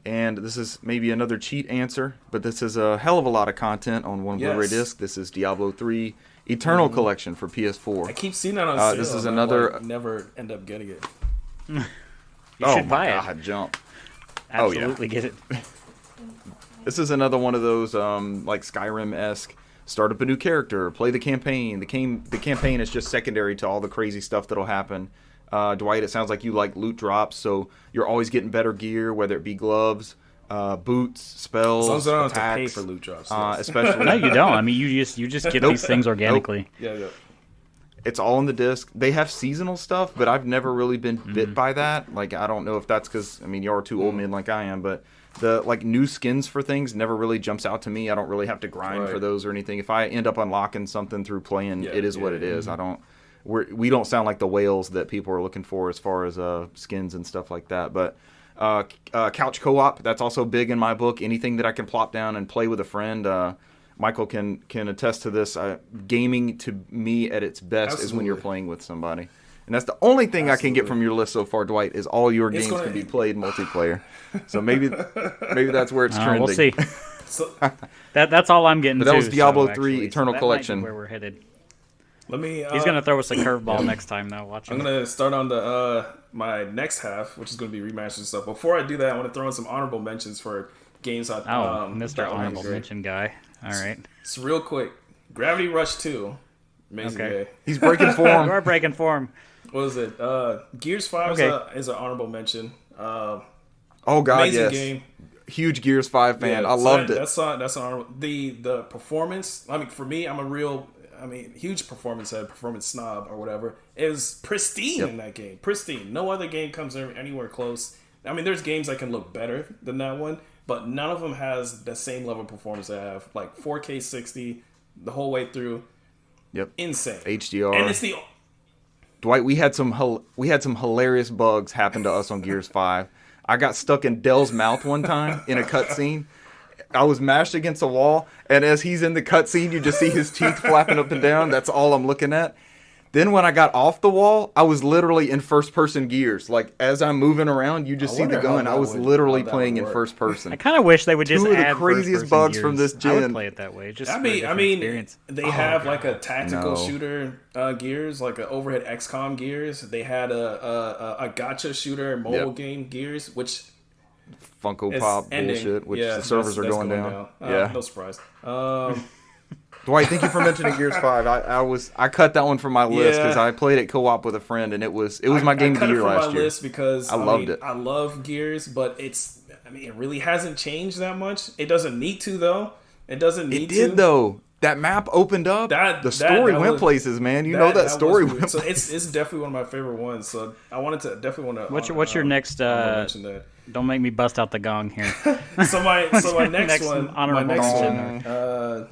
And this is maybe another cheat answer, but this is a hell of a lot of content on one Blu-ray disc. This is Diablo 3 Eternal Collection for PS4. I keep seeing that on sale. This is another. Never end up getting it. You should buy it. Jump! Absolutely get it. This is another one of those like Skyrim-esque. Start up a new character, play the campaign. The campaign is just secondary to all the crazy stuff that'll happen. Dwight, it sounds like you like loot drops, so you're always getting better gear, whether it be gloves, boots, spells, as long as I don't attacks, have to pay for loot drops. especially. No, you don't. I mean, you just get these things organically. Yeah. It's all in the disc. They have seasonal stuff, but I've never really been bit by that. Like, I don't know if that's because, I mean, y'all are two old men like I am, but the like new skins for things never really jumps out to me. I don't really have to grind for those or anything. If I end up unlocking something through playing, it is what it is. We don't sound like the whales that people are looking for as far as skins and stuff like that. But couch co-op, that's also big in my book. Anything that I can plop down and play with a friend. Michael can attest to this. Gaming to me at its best is when you're playing with somebody. And that's the only thing I can get from your list so far, Dwight, is all your games can be played multiplayer. So maybe that's where it's trending. We'll see. That's all I'm getting. But that was Diablo 3 actually. Eternal Collection. Where we're headed. He's gonna throw us a curveball next time. Now, watch. I'm gonna start on the my next half, which is gonna be remasters and stuff. Before I do that, I want to throw in some honorable mentions for games. Mr. Honorable Mention guy. All right. It's real quick. Gravity Rush 2. Amazing game. He's breaking form. You are breaking form. What is it? Gears 5 is an honorable mention. Oh God, amazing game. Huge Gears 5 fan. I loved it. That's an honorable. The performance. I mean, for me, I'm huge performance snob or whatever. Is pristine in that game. Pristine. No other game comes anywhere close. I mean, there's games that can look better than that one, but none of them has the same level of performance I have. Like 4K 60, the whole way through. Yep. Insane. HDR. And it's the Dwight, we had some hilarious bugs happen to us on Gears 5. I got stuck in Dell's mouth one time in a cutscene. I was mashed against a wall, and as he's in the cutscene, you just see his teeth flapping up and down. That's all I'm looking at. Then when I got off the wall, I was literally in first-person Gears. Like, as I'm moving around, you just see the gun. I was literally playing in first person. I kind of wish they would just add two of the craziest bugs Gears. from this gen. I would play it that way. Just experience. They have like a tactical shooter Gears, like an overhead XCOM Gears. They had a gacha shooter mobile game Gears, which Funko Pop bullshit, which the servers are going down. No surprise. Dwight, thank you for mentioning Gears 5. I cut that one from my list because I played it co-op with a friend, and it was my game of the year last year. I cut it from my list because I loved it. I love Gears, but it really hasn't changed that much. It doesn't need to though. It doesn't need to. It did though. That map opened up. The story went places, man. You know that story went so it's definitely one of my favorite ones. So I wanted to definitely want to. What's your next? Mention that. Don't make me bust out the gong here. so my next one. Honorable mention.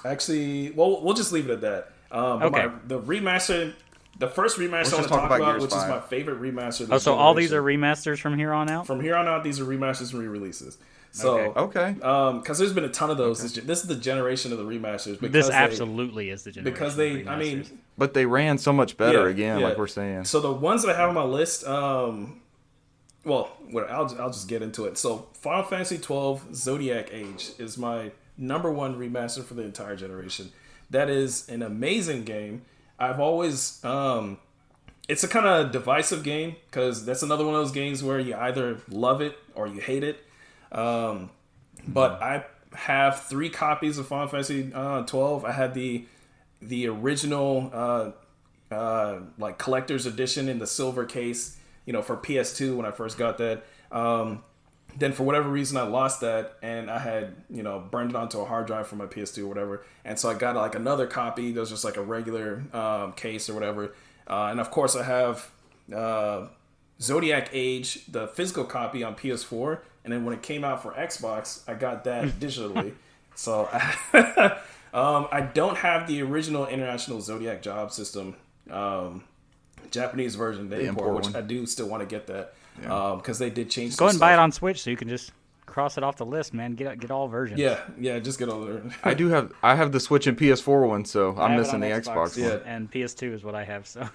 Actually, well, we'll just leave it at that. Okay. The remaster, the first remaster I want to talk about, which is my favorite remaster. So all these are remasters from here on out? From here on out, these are remasters and re-releases. So, okay. Because there's been a ton of those. Okay. This is the generation of the remasters. This absolutely is the generation. Because but they ran so much better like we're saying. So the ones that I have on my list, I'll just get into it. So Final Fantasy XII Zodiac Age is my number one remaster for the entire generation. That is an amazing game. I've always it's a kind of divisive game because that's another one of those games where you either love it or you hate it. But I have 3 copies of Final Fantasy 12. I had the original like collector's edition in the silver case, for PS2 when I first got that. Then for whatever reason I lost that, and I had burned it onto a hard drive from my PS2 or whatever, and so I got like another copy that was just like a regular case or whatever, and of course I have Zodiac Age, the physical copy on PS4, and then when it came out for Xbox I got that digitally. So I don't have the original International Zodiac Job System Japanese version, the import, which I do still want to get that. Because they did change. Go ahead and buy it on Switch so you can just cross it off the list, man. Get all versions. Yeah, just get all the. I have the Switch and PS4 one, so I'm missing the Xbox one. And PS2 is what I have. So.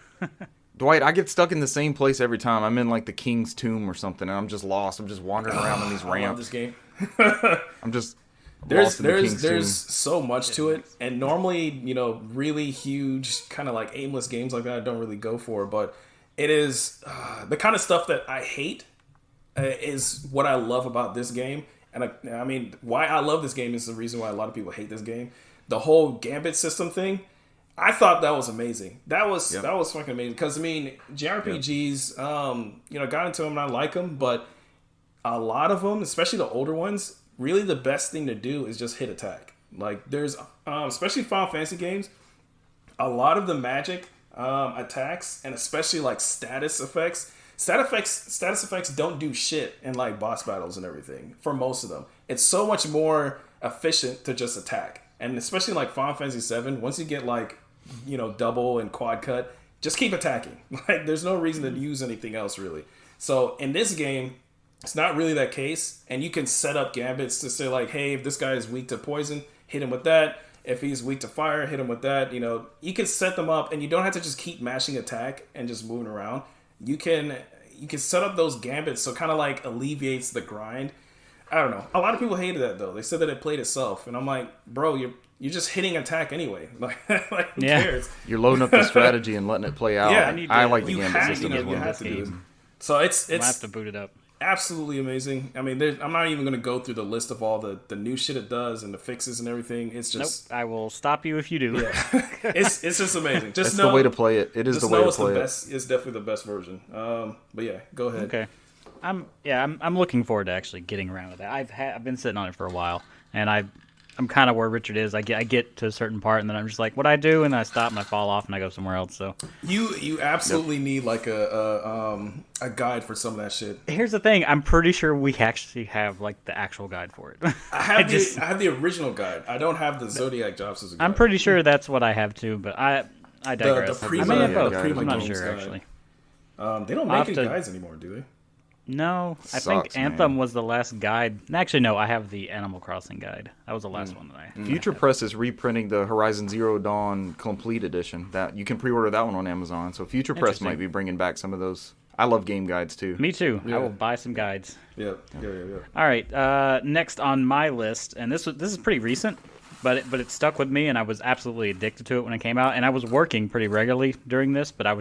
Dwight, I get stuck in the same place every time. I'm in like the King's Tomb or something, and I'm just lost. I'm just wandering around on these ramps. I love this game. I'm just. There's so much to it, and normally really huge kind of like aimless games like that I don't really go for, but. It is the kind of stuff that I hate is what I love about this game. And I mean, why I love this game is the reason why a lot of people hate this game. The whole Gambit system thing, I thought that was amazing. That was fucking amazing. Because, I mean, JRPGs, got into them and I like them. But a lot of them, especially the older ones, really the best thing to do is just hit attack. Like, there's, especially Final Fantasy games, a lot of the magic... attacks and especially like status effects don't do shit in like boss battles and everything for most of them. It's so much more efficient to just attack, and especially like Final Fantasy 7, once you get like double and quad cut, just keep attacking. Like there's no reason to use anything else really. So in this game it's not really that case, and you can set up gambits to say like, hey, if this guy is weak to poison, hit him with that. If he's weak to fire, hit him with that. You can set them up, and you don't have to just keep mashing attack and just moving around. You can set up those gambits, so it kind of like alleviates the grind. I don't know. A lot of people hated that though. They said that it played itself, and I'm like, bro, you're just hitting attack anyway. Like who cares? You're loading up the strategy and letting it play out. Yeah, I like the gambit system as well. You have to do it. So it's I have to boot it up. Absolutely amazing. I mean, I'm not even going to go through the list of all the new shit it does and the fixes and everything. It's just... Nope, I will stop you if you do. Yeah. It's just amazing. It's the way to play it. It is the way to play it. It's definitely the best version. But yeah, go ahead. Okay. I'm looking forward to actually getting around to that. I've been sitting on it for a while, and I I'm kind of where Richard is. I get to a certain part, and then I'm just like, what I do, and then I stop and I fall off and I go somewhere else. So you absolutely need like a guide for some of that shit. here's the thing: I'm pretty sure we actually have like the actual guide for it. I have the original guide. I don't have the Zodiac Jobs as a guide. I'm pretty sure that's what I have too, but I digress. The I may have both. Prima I'm not Games sure guide. actually. They don't I'll make have any to- guides anymore, do they? No, I Sucks, think Anthem man. was the last guide. Actually, no, I have the Animal Crossing guide. That was the last one that I. Future Press is reprinting the Horizon Zero Dawn Complete Edition. That you can pre-order that one on Amazon. So Future Press Interesting. might be bringing back some of those. I love game guides too. Me too. Yeah. I will buy some guides. Yeah. All right, next on my list, and this is pretty recent, but it stuck with me, and I was absolutely addicted to it when it came out, and I was working pretty regularly during this, but I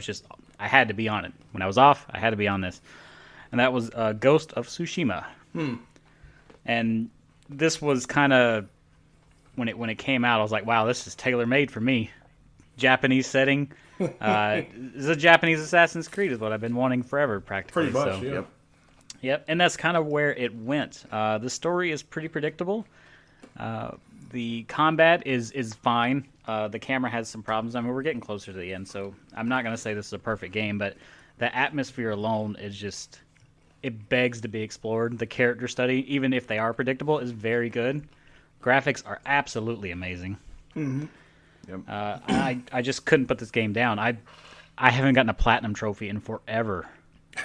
had to be on it. When I was off, I had to be on this, and that was Ghost of Tsushima. And this was kind of when it came out, I was like, wow, this is tailor made for me. Japanese setting. It's a Japanese Assassin's Creed is what I've been wanting forever, practically. Pretty much, so. yeah. Yep, and that's kind of where it went. The story is pretty predictable. The combat is fine. The camera has some problems. I mean, we're getting closer to the end, so I'm not going to say this is a perfect game, but the atmosphere alone is just... It begs to be explored. The character study, even if they are predictable, is very good. Graphics are absolutely amazing. Yep. I just couldn't put this game down. I haven't gotten a platinum trophy in forever,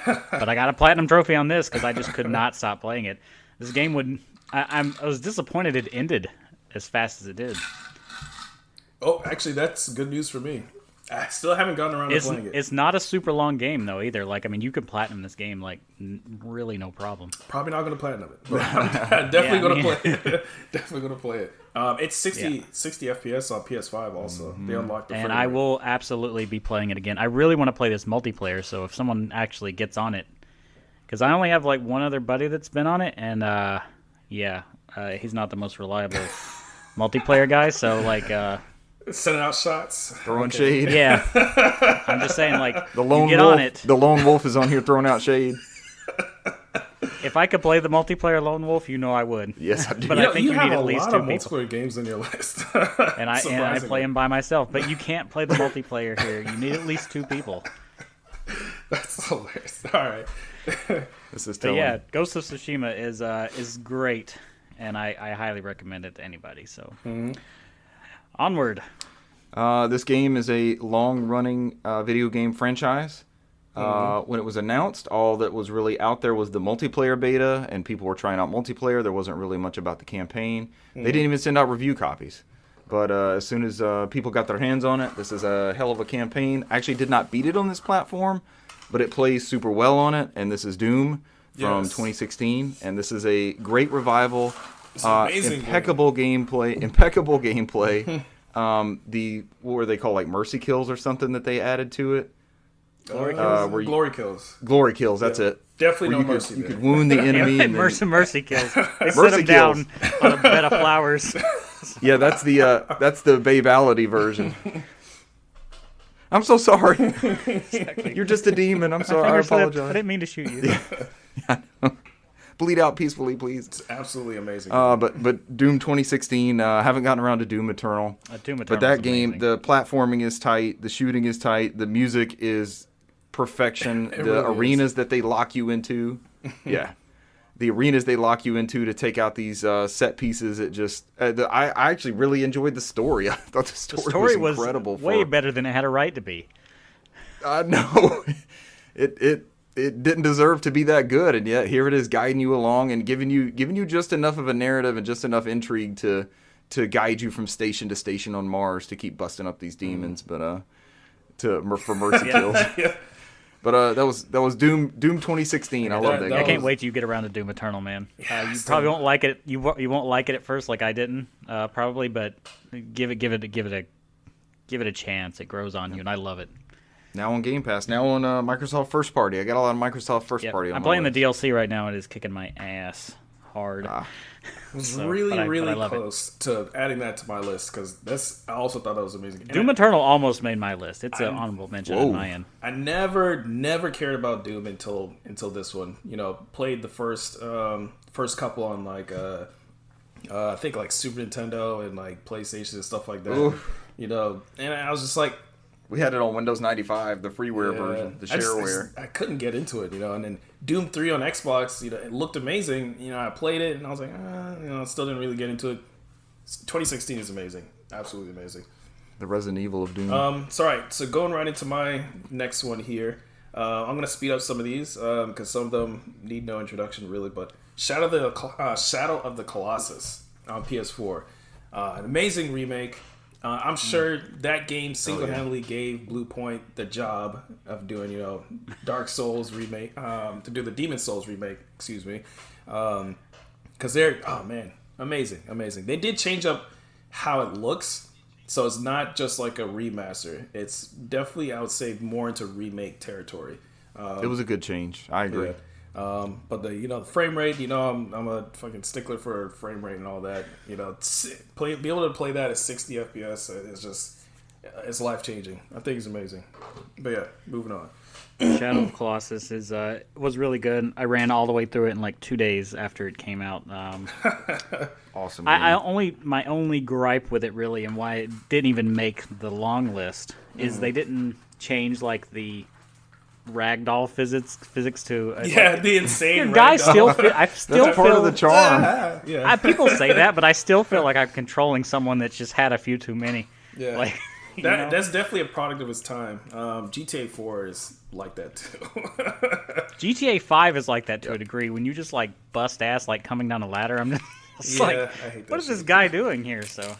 but I got a platinum trophy on this because I just could not stop playing it. This game would. I was disappointed it ended as fast as it did. Oh, actually, that's good news for me. I still haven't gotten around to playing it. It's not a super long game though either. Like I mean, you could platinum this game like really no problem. Probably not going to platinum it, but I'm definitely going to play it. Definitely going to play it. It's 60 FPS on PS5 also. They unlocked the And frame I rate. will absolutely be playing it again. I really want to play this multiplayer, so if someone actually gets on it, because I only have like one other buddy that's been on it, and he's not the most reliable multiplayer guy. So like, Sending out shots. Throwing shade. yeah, I'm just saying like, The lone you get wolf. on it. The lone wolf is on here throwing out shade. If I could play the multiplayer Lone Wolf, you know I would. Yes, I do. But I think you have need at a least lot two of people. multiplayer games on your list. And I Surprisingly. play them by myself, but you can't play the multiplayer here. You need at least two people. That's hilarious. All right. This is But telling. yeah, Ghost of Tsushima is great, and I highly recommend it to anybody. So, onward. This game is a long-running video game franchise. When it was announced, all that was really out there was the multiplayer beta, and people were trying out multiplayer. There wasn't really much about the campaign. They didn't even send out review copies. But as soon as people got their hands on it, this is a hell of a campaign. I actually did not beat it on this platform, but it plays super well on it, and this is Doom from Yes. 2016, and this is a great revival. It's an amazing Impeccable gameplay. What were they called, like mercy kills or something that they added to it? Glory where you- Glory kills. Glory kills, that's it. Definitely Where no you mercy could, you there. could wound the enemy. and then- Mercy kills. They sit Mercy him down kills. on a bed of flowers. Yeah, that's the babality version. I'm so sorry. You're just a demon. I'm sorry. I Finger slipped. I apologize. didn't mean to shoot you. Bleed out peacefully, please. It's absolutely amazing. But Doom 2016. Haven't gotten around to Doom Eternal. Doom Eternal But that is game, amazing. the platforming is tight. The shooting is tight. The music is perfection. The really is. arenas that they lock you into. Yeah. The arenas they lock you into to take out these set pieces, it just... I actually really enjoyed the story. I thought the The story, story was was incredible. way better than it had a right to be. No, it didn't deserve to be that good, and yet here it is guiding you along and giving you just enough of a narrative and just enough intrigue to guide you from station to station on Mars to keep busting up these demons, but for mercy kills. Yeah. But that was Doom 2016. I love that that game. I can't was- wait till you get around to Doom Eternal, man. You Yes, probably won't like it. You won't like it at first, like I didn't, probably. But give it a chance. It grows on you, and I love it. Now on Game Pass. Now on Microsoft First Party. I got a lot of Microsoft First Yep. Party. I'm playing the DLC right now. It is kicking my ass hard. I was So, really but I love it. close to adding that to my list because I also thought that was amazing. And Doom Eternal almost made my list. It's an honorable mention on my end. I never cared about Doom until this one. You know, played the first couple on like I think like Super Nintendo and like PlayStation and stuff like that. Oof. You know, and I was just like, We had it on Windows 95, the freeware version, the shareware. I couldn't get into it, you know. And then Doom 3 on Xbox, you know, it looked amazing. You know, I played it and I was like, you know, I still didn't really get into it. 2016 is amazing, absolutely amazing. The Resident Evil of Doom. All right, so going right into my next one here. I'm gonna speed up some of these because some of them need no introduction really. But Shadow of the Colossus on PS4, an amazing remake. I'm sure that game single-handedly gave Blue Point the job of doing, you know, Dark Souls remake, to do the Demon Souls remake. Excuse me, because they're amazing. They did change up how it looks. So it's not just like a remaster. It's definitely, I would say, more into remake territory. It was a good change. I agree. Yeah. But the frame rate, you know, I'm a fucking stickler for frame rate and all that. You know, be able to play that at 60 FPS is just, it's life changing. I think it's amazing. But yeah, moving on. Shadow of Colossus was really good. I ran all the way through it in like 2 days after it came out. Awesome. My only gripe with it really, and why it didn't even make the long list, is they didn't change like the ragdoll physics to the insane. I still feel That's part of the charm. People say that, but I still feel like I'm controlling someone that's just had a few too many. Yeah. Like, that's definitely a product of its time. GTA 4 is like that too. GTA 5 is like that to a degree. When you just like bust ass like coming down a ladder, I'm just I hate that what is this guy doing here? So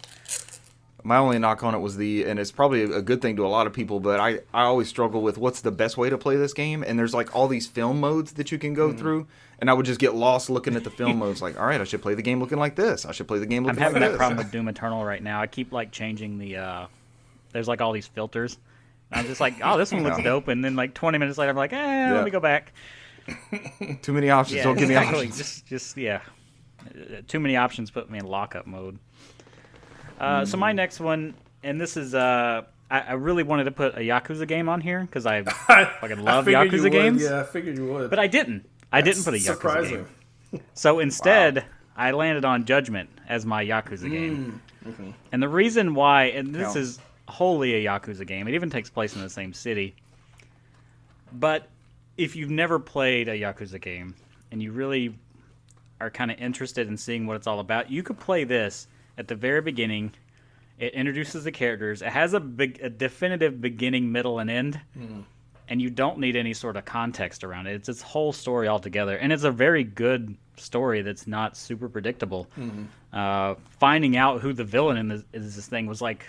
My only knock on it was and it's probably a good thing to a lot of people, but I always struggle with what's the best way to play this game. And there's like all these film modes that you can go through. And I would just get lost looking at the film modes like, all right, I should play the game looking like this. I should play the game looking like this. I'm having that problem with Doom Eternal right now. I keep like changing the there's like all these filters. I'm just like, oh, this one looks dope. And then like 20 minutes later, I'm like, let me go back. Too many options. Don't give me options. Just too many options put me in lockup mode. So my next one, and this is, I really wanted to put a Yakuza game on here because I fucking love Yakuza games. Yeah, I figured you would. But I didn't. I didn't put a Yakuza surprising. game. So instead, I landed on Judgment as my Yakuza game. Mm-hmm. And the reason why, and this is wholly a Yakuza game, it even takes place in the same city. But if you've never played a Yakuza game and you really are kind of interested in seeing what it's all about, you could play this at the very beginning. It introduces the characters. It has a definitive beginning, middle, and end. And you don't need any sort of context around it. It's its whole story altogether. And it's a very good story that's not super predictable. Finding out who the villain in this thing was like,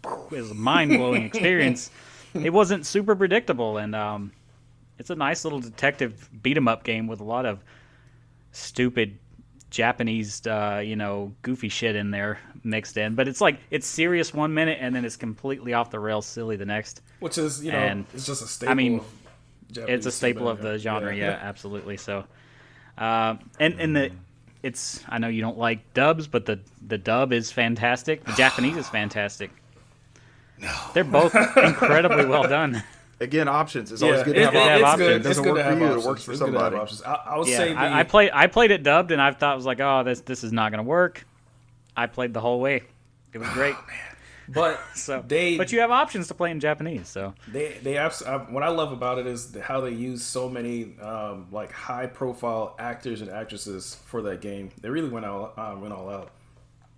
it was a mind-blowing experience. It wasn't super predictable. And it's a nice little detective beat-em-up game with a lot of stupid Japanese, goofy shit in there mixed in. But it's like, it's serious 1 minute and then it's completely off the rails silly the next. Which is, it's just a staple. I mean, Japanese it's a staple of the genre, yeah absolutely. So, it's, I know you don't like dubs, but the dub is fantastic. The Japanese is fantastic. No. They're both incredibly well done. Again, options. It's always good to have options. It doesn't work for you. It works for somebody. I would say I played it dubbed, and I thought it was like, oh, this is not going to work. I played the whole way. It was great. Oh, man. But but you have options to play in Japanese. So what I love about it is how they use so many like high profile actors and actresses for that game. They really went all out.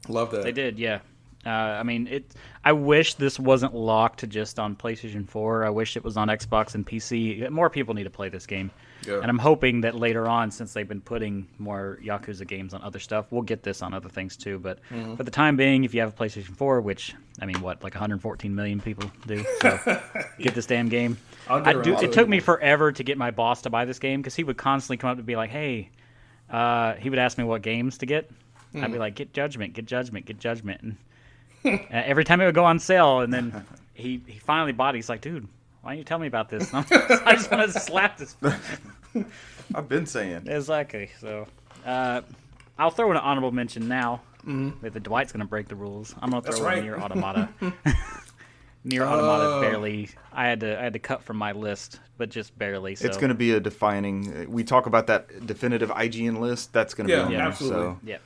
Love that. They did, yeah. I wish this wasn't locked just on PlayStation 4. I wish it was on Xbox and PC. More people need to play this game. Yeah. And I'm hoping that later on, since they've been putting more Yakuza games on other stuff, we'll get this on other things too. But for the time being, if you have a PlayStation 4, which, like 114 million people do, so get this damn game. It took me forever to get my boss to buy this game because he would constantly come up to be like, hey, he would ask me what games to get. I'd be like, get Judgment. And every time it would go on sale, and then he finally bought it. He's like, dude, why don't you tell me about this? I just want to slap this. I've been saying. Exactly. So I'll throw in an honorable mention now. If the Dwight's going to break the rules, I'm going to throw in Nier Automata. Nier Automata barely. I had to cut from my list, but just barely. So. It's going to be a defining. We talk about that definitive IGN list. That's going to be on there. Absolutely. So. Yeah.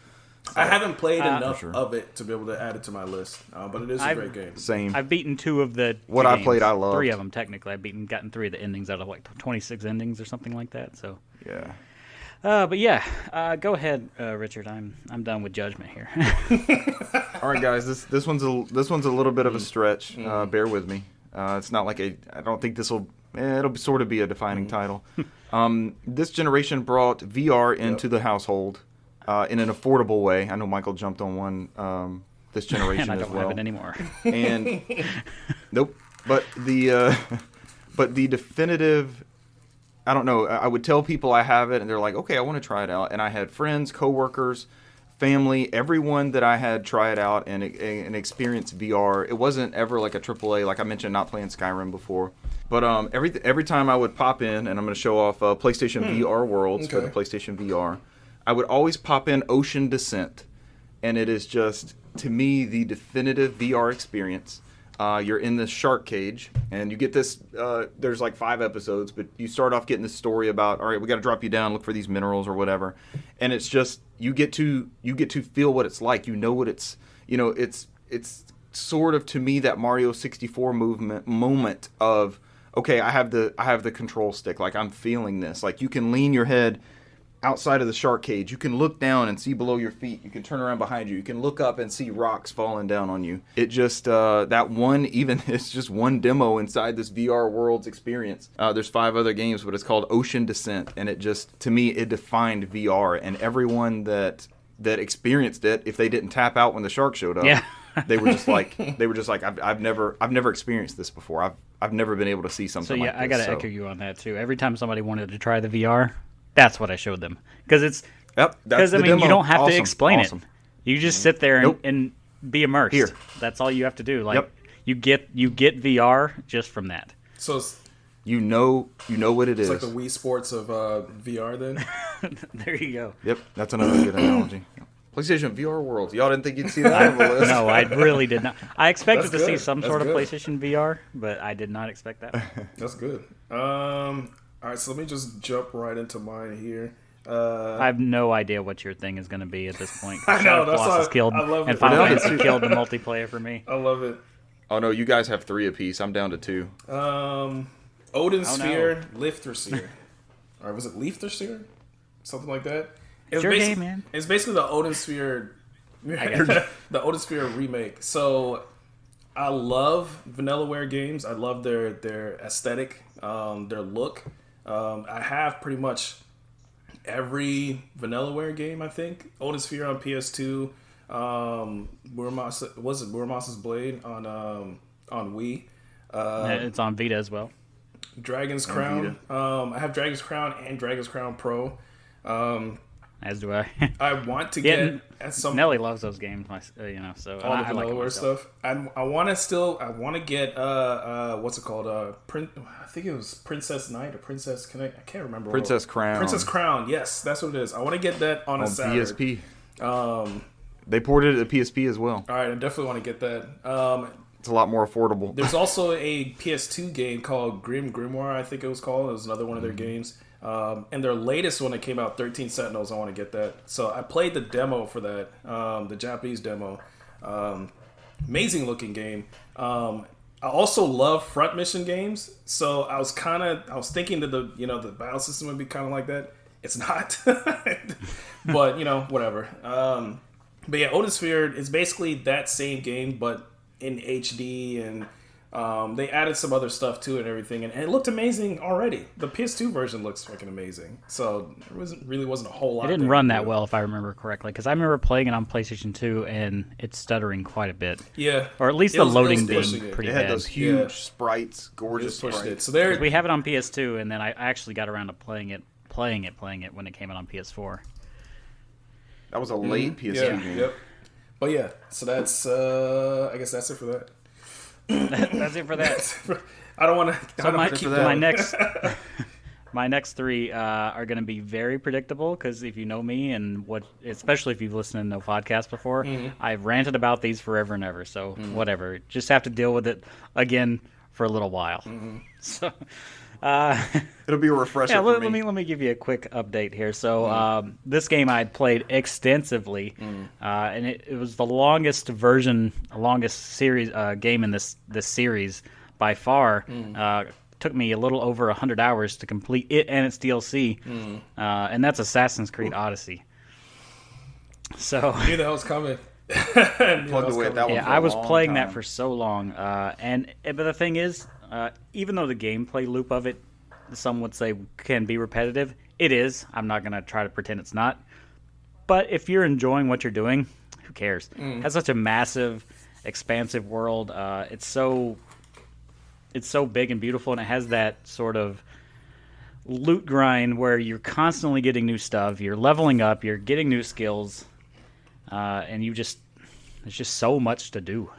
I haven't played enough of it to be able to add it to my list, but it is a great game. Same. I've beaten 2 of the what I played. I loved 3 of them technically. Gotten 3 of the endings out of like 26 endings or something like that. So yeah. But yeah, go ahead, Richard. I'm done with judgment here. All right, guys. This one's a little bit of a stretch. Bear with me. It's not like I don't think this will. It'll sort of be a defining title. This generation brought VR into the household in an affordable way. I know Michael jumped on one this generation and I as don't well. have it anymore. And nope. But the definitive. I don't know. I would tell people I have it, and they're like, "Okay, I want to try it out." And I had friends, coworkers, family, everyone that I had try it out and experience VR. It wasn't ever like a AAA, like I mentioned, not playing Skyrim before. But every time I would pop in, and I'm going to show off PlayStation VR Worlds for the PlayStation VR, I would always pop in Ocean Descent. And it is just, to me, the definitive VR experience. You're in this shark cage, and you get this, there's like 5 episodes, but you start off getting this story about, all right, we got to drop you down, look for these minerals or whatever. And it's just, you get to feel what it's like. You know what it's sort of, to me, that Mario 64 moment of, okay, I have the control stick. Like, I'm feeling this. Like, you can lean your head outside of the shark cage. You can look down and see below your feet. You can turn around behind you. You can look up and see rocks falling down on you. It just, it's just one demo inside this VR Worlds experience. There's 5 other games, but it's called Ocean Descent. And it just, to me, it defined VR. And everyone that experienced it, if they didn't tap out when the shark showed up, they were just like, I've never experienced this before. I've never been able to see something like this. I got to echo you on that too. Every time somebody wanted to try the VR, that's what I showed them. Because it's because you don't have to explain it. You just sit there and be immersed. Here. That's all you have to do. Like you get VR just from that. So it's, you know what it is. It's like the Wii Sports of VR then. There you go. Yep, that's another good analogy. PlayStation VR Worlds. Y'all didn't think you'd see that on the list? No, I really did not. I expected to see some sort of PlayStation VR, but I did not expect that. That's good. All right, so let me just jump right into mine here. I have no idea what your thing is going to be at this point. I know, that's why killed, I love it. And Final Fantasy killed the multiplayer for me. I love it. Oh no, you guys have 3 apiece. I'm down to 2. Odin Sphere, Lifter Sphere. Or was it Leifter Sphere? Something like that. It's your game, man. It's basically the Odin Sphere, the Odin Sphere remake. So I love Vanillaware games. I love their aesthetic, their look. I have pretty much every Vanillaware game, I think. Odin Sphere on PS2. Muramasa Blade on Wii. It's on Vita as well. Dragon's Crown. I have Dragon's Crown and Dragon's Crown Pro. As do I. I want to get at some. Nelly loves those games, so all the Vanillaware stuff. I want to get what's it called? I think it was Princess Knight or Princess Connect. I can't remember. Princess Crown. Princess Crown. Yes, that's what it is. I want to get that on a Saturday. PSP. They ported it to PSP as well. All right, I definitely want to get that. It's a lot more affordable. There's also a PS2 game called Grimoire, I think it was called. It was another one of their games. And their latest one that came out, 13 Sentinels, I want to get that. So I played the demo for that, the Japanese demo. Amazing looking game. I also love front mission games. So I was thinking that the battle system would be kind of like that. It's not, but whatever. But yeah, Odin Sphere is basically that same game, but in HD, and they added some other stuff to it and everything, and it looked amazing already. The PS2 version looks fucking amazing. So there wasn't a whole lot. It didn't run that well, if I remember correctly, because I remember playing it on PlayStation 2, and it's stuttering quite a bit. Yeah, or at least the loading being pretty bad. It had those huge sprites, gorgeous sprites. So we have it on PS2, and then I actually got around to playing it when it came out on PS4. That was a late PS2 game. Yep. But yeah, so that's I guess that's it for that. That's it for that. I don't want to. So my next 3 are going to be very predictable, because if you know me and especially if you've listened to NOFODcast before, I've ranted about these forever and ever. So whatever, just have to deal with it again for a little while. So It'll be a refresher Yeah, for let me give you a quick update here. So this game I played extensively, and it was the longest series game in this series by far. Took me a little over 100 hours to complete it and its DLC, and that's Assassin's Creed Odyssey. So I knew that was coming. I was playing that for so long, but the thing is, even though the gameplay loop of it, some would say, can be repetitive, it is. I'm not going to try to pretend it's not. But if you're enjoying what you're doing, who cares? It has such a massive, expansive world. It's so big and beautiful, and it has that sort of loot grind where you're constantly getting new stuff, you're leveling up, you're getting new skills, and there's just so much to do.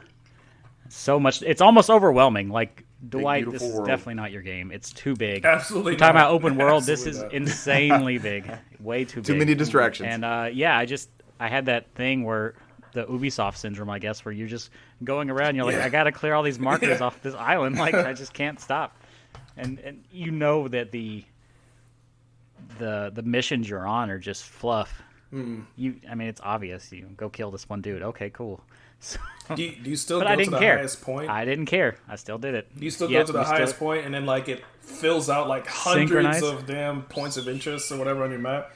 So much. It's almost overwhelming. Like, Dwight, this is definitely not your game. It's too big. Absolutely. Talking about open world, this is insanely big. Way too big. Too many distractions. And I had that thing where the Ubisoft syndrome, I guess, where you're just going around. You're like, I got to clear all these markers off this island. Like, I just can't stop. And you know that the missions you're on are just fluff. It's obvious. You go kill this one dude. Okay, cool. So, do you still go to the highest point? I didn't care. I still did it. Do you still go to the highest point, and then like it fills out like hundreds of damn points of interest or whatever on your map?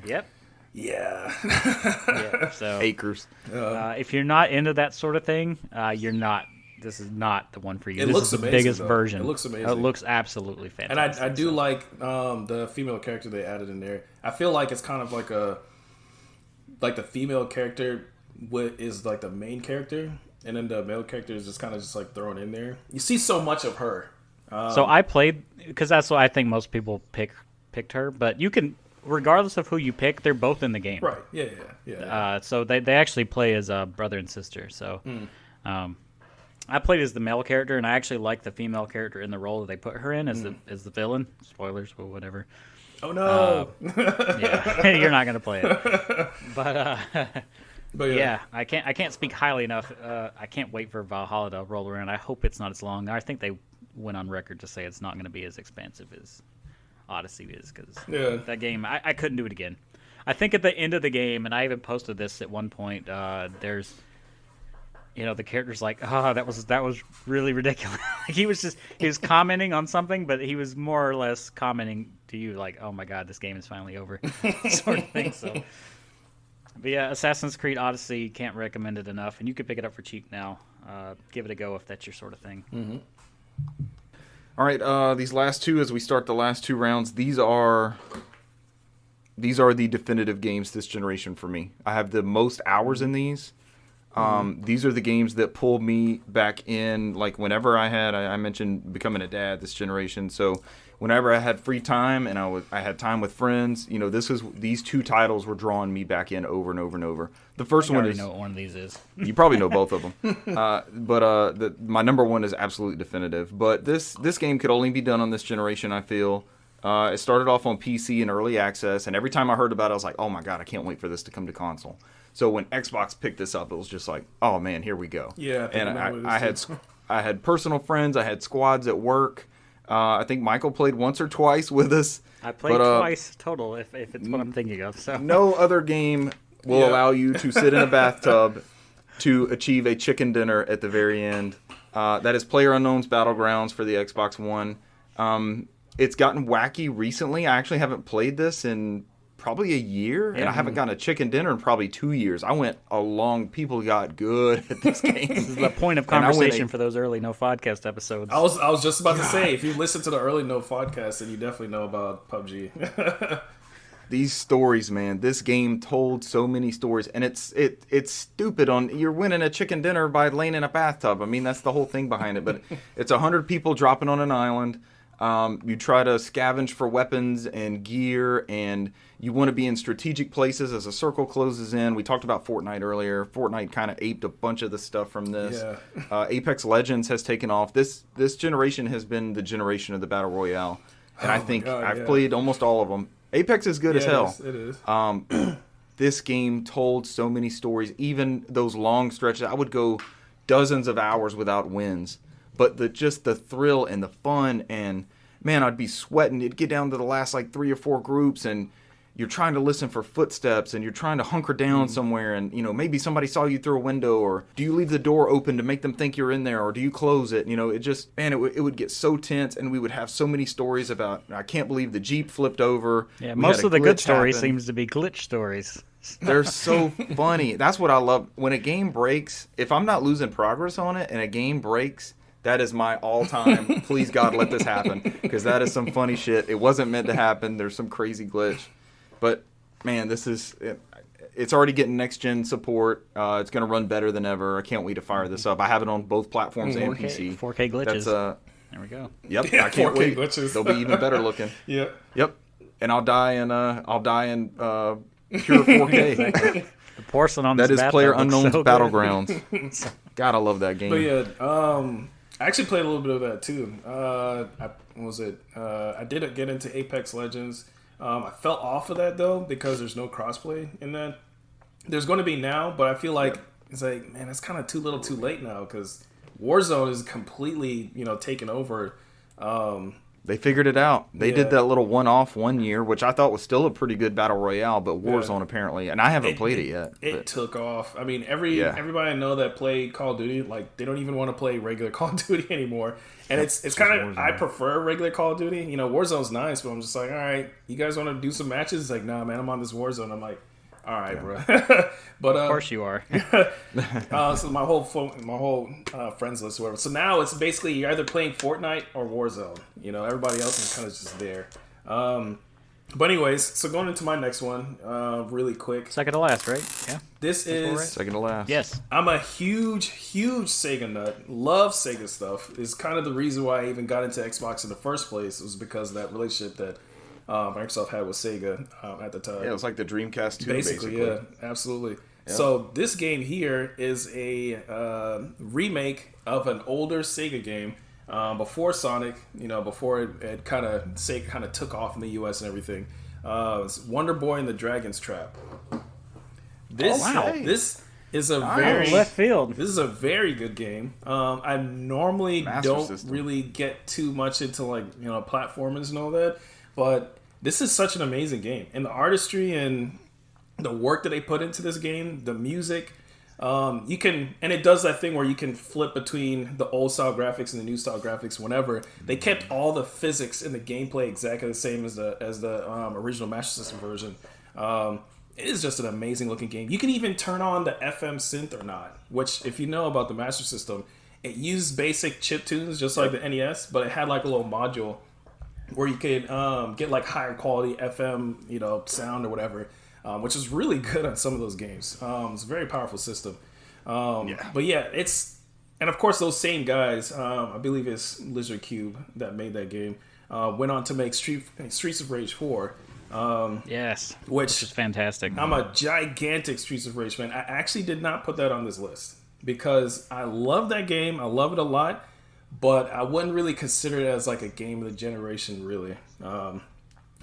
Yep. Yeah. So acres. If you're not into that sort of thing, you're not. This is not the one for you. It this looks is the amazing, biggest though. version. It looks amazing. It looks absolutely fantastic. And I do like the female character they added in there. I feel like it's kind of like the female character is like the main character, and then the male character is just kind of just like thrown in there. You see so much of her. So I played, because that's what I think most people picked her, but you can, regardless of who you pick, they're both in the game. Right, yeah. So they actually play as a brother and sister. So I played as the male character, and I actually like the female character in the role that they put her in as the villain. Spoilers, but whatever. Oh, no. Yeah, you're not going to play it. But yeah, I can't speak highly enough. I can't wait for Valhalla to roll around. I hope it's not as long. I think they went on record to say it's not going to be as expansive as Odyssey is, because that game, I couldn't do it again. I think at the end of the game, and I even posted this at one point, there's, the character's like, that was really ridiculous. he was commenting on something, but he was more or less commenting to you like, oh my god, this game is finally over, sort of thing. So. But yeah, Assassin's Creed Odyssey, can't recommend it enough, and you can pick it up for cheap now. Give it a go if that's your sort of thing. Mm-hmm. All right, these last two, as we start the last two rounds, these are the definitive games this generation for me. I have the most hours in these. These are the games that pulled me back in, like whenever I mentioned becoming a dad this generation, so whenever I had free time and I had time with friends, these two titles were drawing me back in over and over and over. The first one is, know what one of these is. You probably know both of them. My number one is absolutely definitive. But this game could only be done on this generation, I feel. It started off on PC in early access, and every time I heard about it, I was like, oh my god, I can't wait for this to come to console. So when Xbox picked this up, it was just like, oh man, here we go. Yeah, I had personal friends, I had squads at work. I think Michael played once or twice with us. I played twice total, if it's what I'm thinking of. So no other game will allow you to sit in a bathtub to achieve a chicken dinner at the very end. That is PlayerUnknown's Battlegrounds for the Xbox One. It's gotten wacky recently. I actually haven't played this in probably a year, and I haven't gotten a chicken dinner in probably 2 years. I went along. People got good at this game. This is the point of conversation for those early NOFODcast episodes. I was just about to say, if you listen to the early NOFODcast, then you definitely know about PUBG. These stories, man. This game told so many stories, and it's stupid. You're winning a chicken dinner by laying in a bathtub. I mean, that's the whole thing behind it. But it's 100 people dropping on an island. You try to scavenge for weapons and gear, and you want to be in strategic places as a circle closes in. We talked about Fortnite earlier. Fortnite kind of aped a bunch of the stuff from this. Yeah. Apex Legends has taken off. This generation has been the generation of the Battle Royale. And I think I've played almost all of them. Apex is good as hell. It is. This game told so many stories. Even those long stretches, I would go dozens of hours without wins. But just the thrill and the fun, and man, I'd be sweating. It'd get down to the last like 3 or 4 groups, and you're trying to listen for footsteps, and you're trying to hunker down somewhere, and maybe somebody saw you through a window, or do you leave the door open to make them think you're in there, or do you close it? It just, man, it would get so tense, and we would have so many stories about, I can't believe the Jeep flipped over. Yeah, most of the good stories seems to be glitch stories. They're so funny. That's what I love. When a game breaks, if I'm not losing progress on it and a game breaks, that is my all-time, please God, let this happen, because that is some funny shit. It wasn't meant to happen. There's some crazy glitch. But, man, it's already getting next-gen support. It's going to run better than ever. I can't wait to fire this up. I have it on both platforms and PC. 4K glitches. There we go. Yep, yeah, I can't 4K wait. Glitches. They'll be even better looking. Yeah. Yep. And I'll die in pure 4K. Exactly. The porcelain on this that is PlayerUnknown's so Battlegrounds. God, I love that game. But yeah, I actually played a little bit of that too. I did get into Apex Legends. I fell off of that though because there's no crossplay in that. There's going to be now, but I feel like it's like, man, it's kind of too little, too late now because Warzone is completely, taken over. They figured it out. They did that little one-off one year, which I thought was still a pretty good battle royale, but Warzone apparently, and I haven't played it yet. It took off. I mean, everybody I know that played Call of Duty, like they don't even want to play regular Call of Duty anymore. And it's kind of, I prefer regular Call of Duty. Warzone's nice, but I'm just like, all right, you guys want to do some matches? It's like, nah, man, I'm on this Warzone. I'm like, all right, bro. But of course you are. So my whole friends list, whatever. So now it's basically you're either playing Fortnite or Warzone. Everybody else is kind of just there. But anyways, so going into my next one, really quick. Second to last, right? Yeah. This is second to last. Yes. I'm a huge Sega nut. Love Sega stuff. It's kind of the reason why I even got into Xbox in the first place. Was because of that relationship that Microsoft had with Sega at the time. Yeah, it was like the Dreamcast 2, basically. Yeah, absolutely. Yeah. So this game here is a remake of an older Sega game before Sonic. Before it kind of took off in the U.S. and everything. It's Wonder Boy and the Dragon's Trap. This is a very left field. This is a very good game. I normally don't System. really get too much into platformers and all that, but this is such an amazing game, and the artistry and the work that they put into this game, the music. You can, and it does that thing where you can flip between the old style graphics and the new style graphics whenever. They kept all the physics in the gameplay exactly the same as the original Master System version. It is just an amazing looking game. You can even turn on the FM synth or not, which if you know about the Master System, it used basic chip tunes just like the NES, but it had like a little module where you could get like higher quality FM, sound or whatever. Which is really good on some of those games. It's a very powerful system. But yeah, and of course those same guys, I believe it's Lizard Cube that made that game, went on to make Streets of Rage 4. Yes, which is fantastic. I'm a gigantic Streets of Rage fan. I actually did not put that on this list because I love that game. I love it a lot, but I wouldn't really consider it as like a game of the generation, really.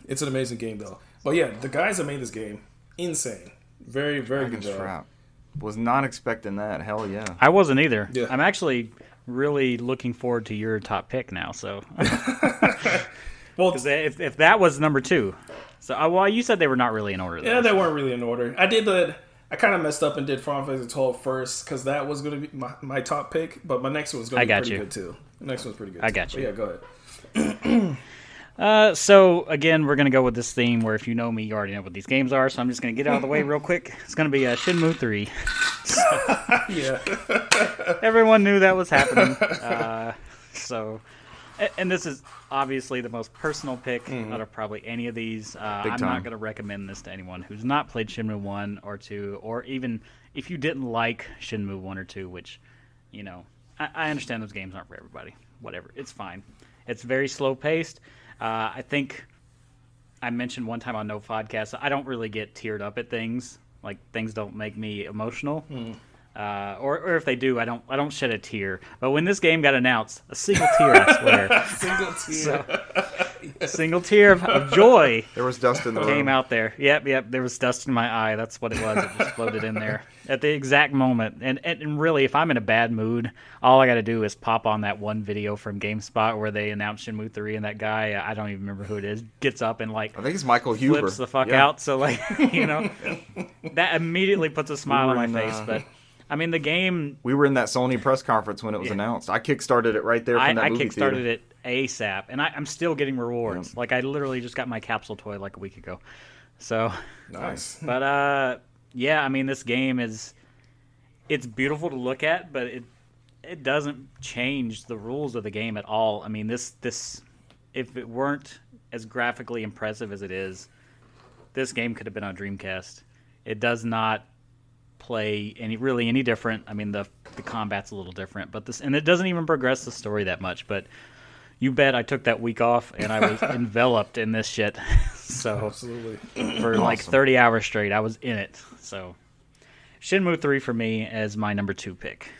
It's an amazing game though. But yeah, the guys that made this game, insane. Very, very good job. Trap. Was not expecting that. Hell yeah. I wasn't either. Yeah. I'm actually really looking forward to your top pick now. So, well, if that was number 2, so you said they were not really in order. Yeah, they weren't really in order. I kind of messed up and did Final Fantasy 12 first because that was going to be my top pick. But my next one was going to be pretty good too. The next one's pretty good. I got you. Yeah, go ahead. So again, we're gonna go with this theme where if you know me, you already know what these games are. So I'm just gonna get out of the way real quick. It's gonna be Shenmue 3. Yeah, everyone knew that was happening. And this is obviously the most personal pick out of probably any of these. I'm not gonna recommend this to anyone who's not played Shenmue 1 or 2, or even if you didn't like Shenmue 1 or 2, which, I understand those games aren't for everybody. Whatever, it's fine. It's very slow paced. I think I mentioned one time on NOFODcast, I don't really get teared up at things. Like, things don't make me emotional. Or if they do, I don't shed a tear. But when this game got announced, a single tear, I swear. Single tear. single tear of joy There was dust in the room. came out there. Yep. There was dust in my eye. That's what it was. It just floated in there at the exact moment. And really, if I'm in a bad mood, all I got to do is pop on that one video from GameSpot where they announced Shenmue 3, and that guy, I don't even remember who it is, gets up and like I think it's Michael Huber. flips the fuck out. So like, that immediately puts a smile on my face. But I mean, the game. We were in that Sony press conference when it was announced. I kickstarted it right there from that I movie kickstarted theater. it ASAP, and I'm still getting rewards. Like I literally just got my capsule toy like a week ago. So Nice. But yeah, I mean, this game it's beautiful to look at, but it doesn't change the rules of the game at all. I mean, this if it weren't as graphically impressive as it is, this game could have been on Dreamcast. It does not play any different. I mean, the combat's a little different, but and it doesn't even progress the story that much. But you bet I took that week off and I was enveloped in this shit. So Absolutely. for like 30 hours straight, I was in it. So Shenmue 3 for me as my number 2 pick.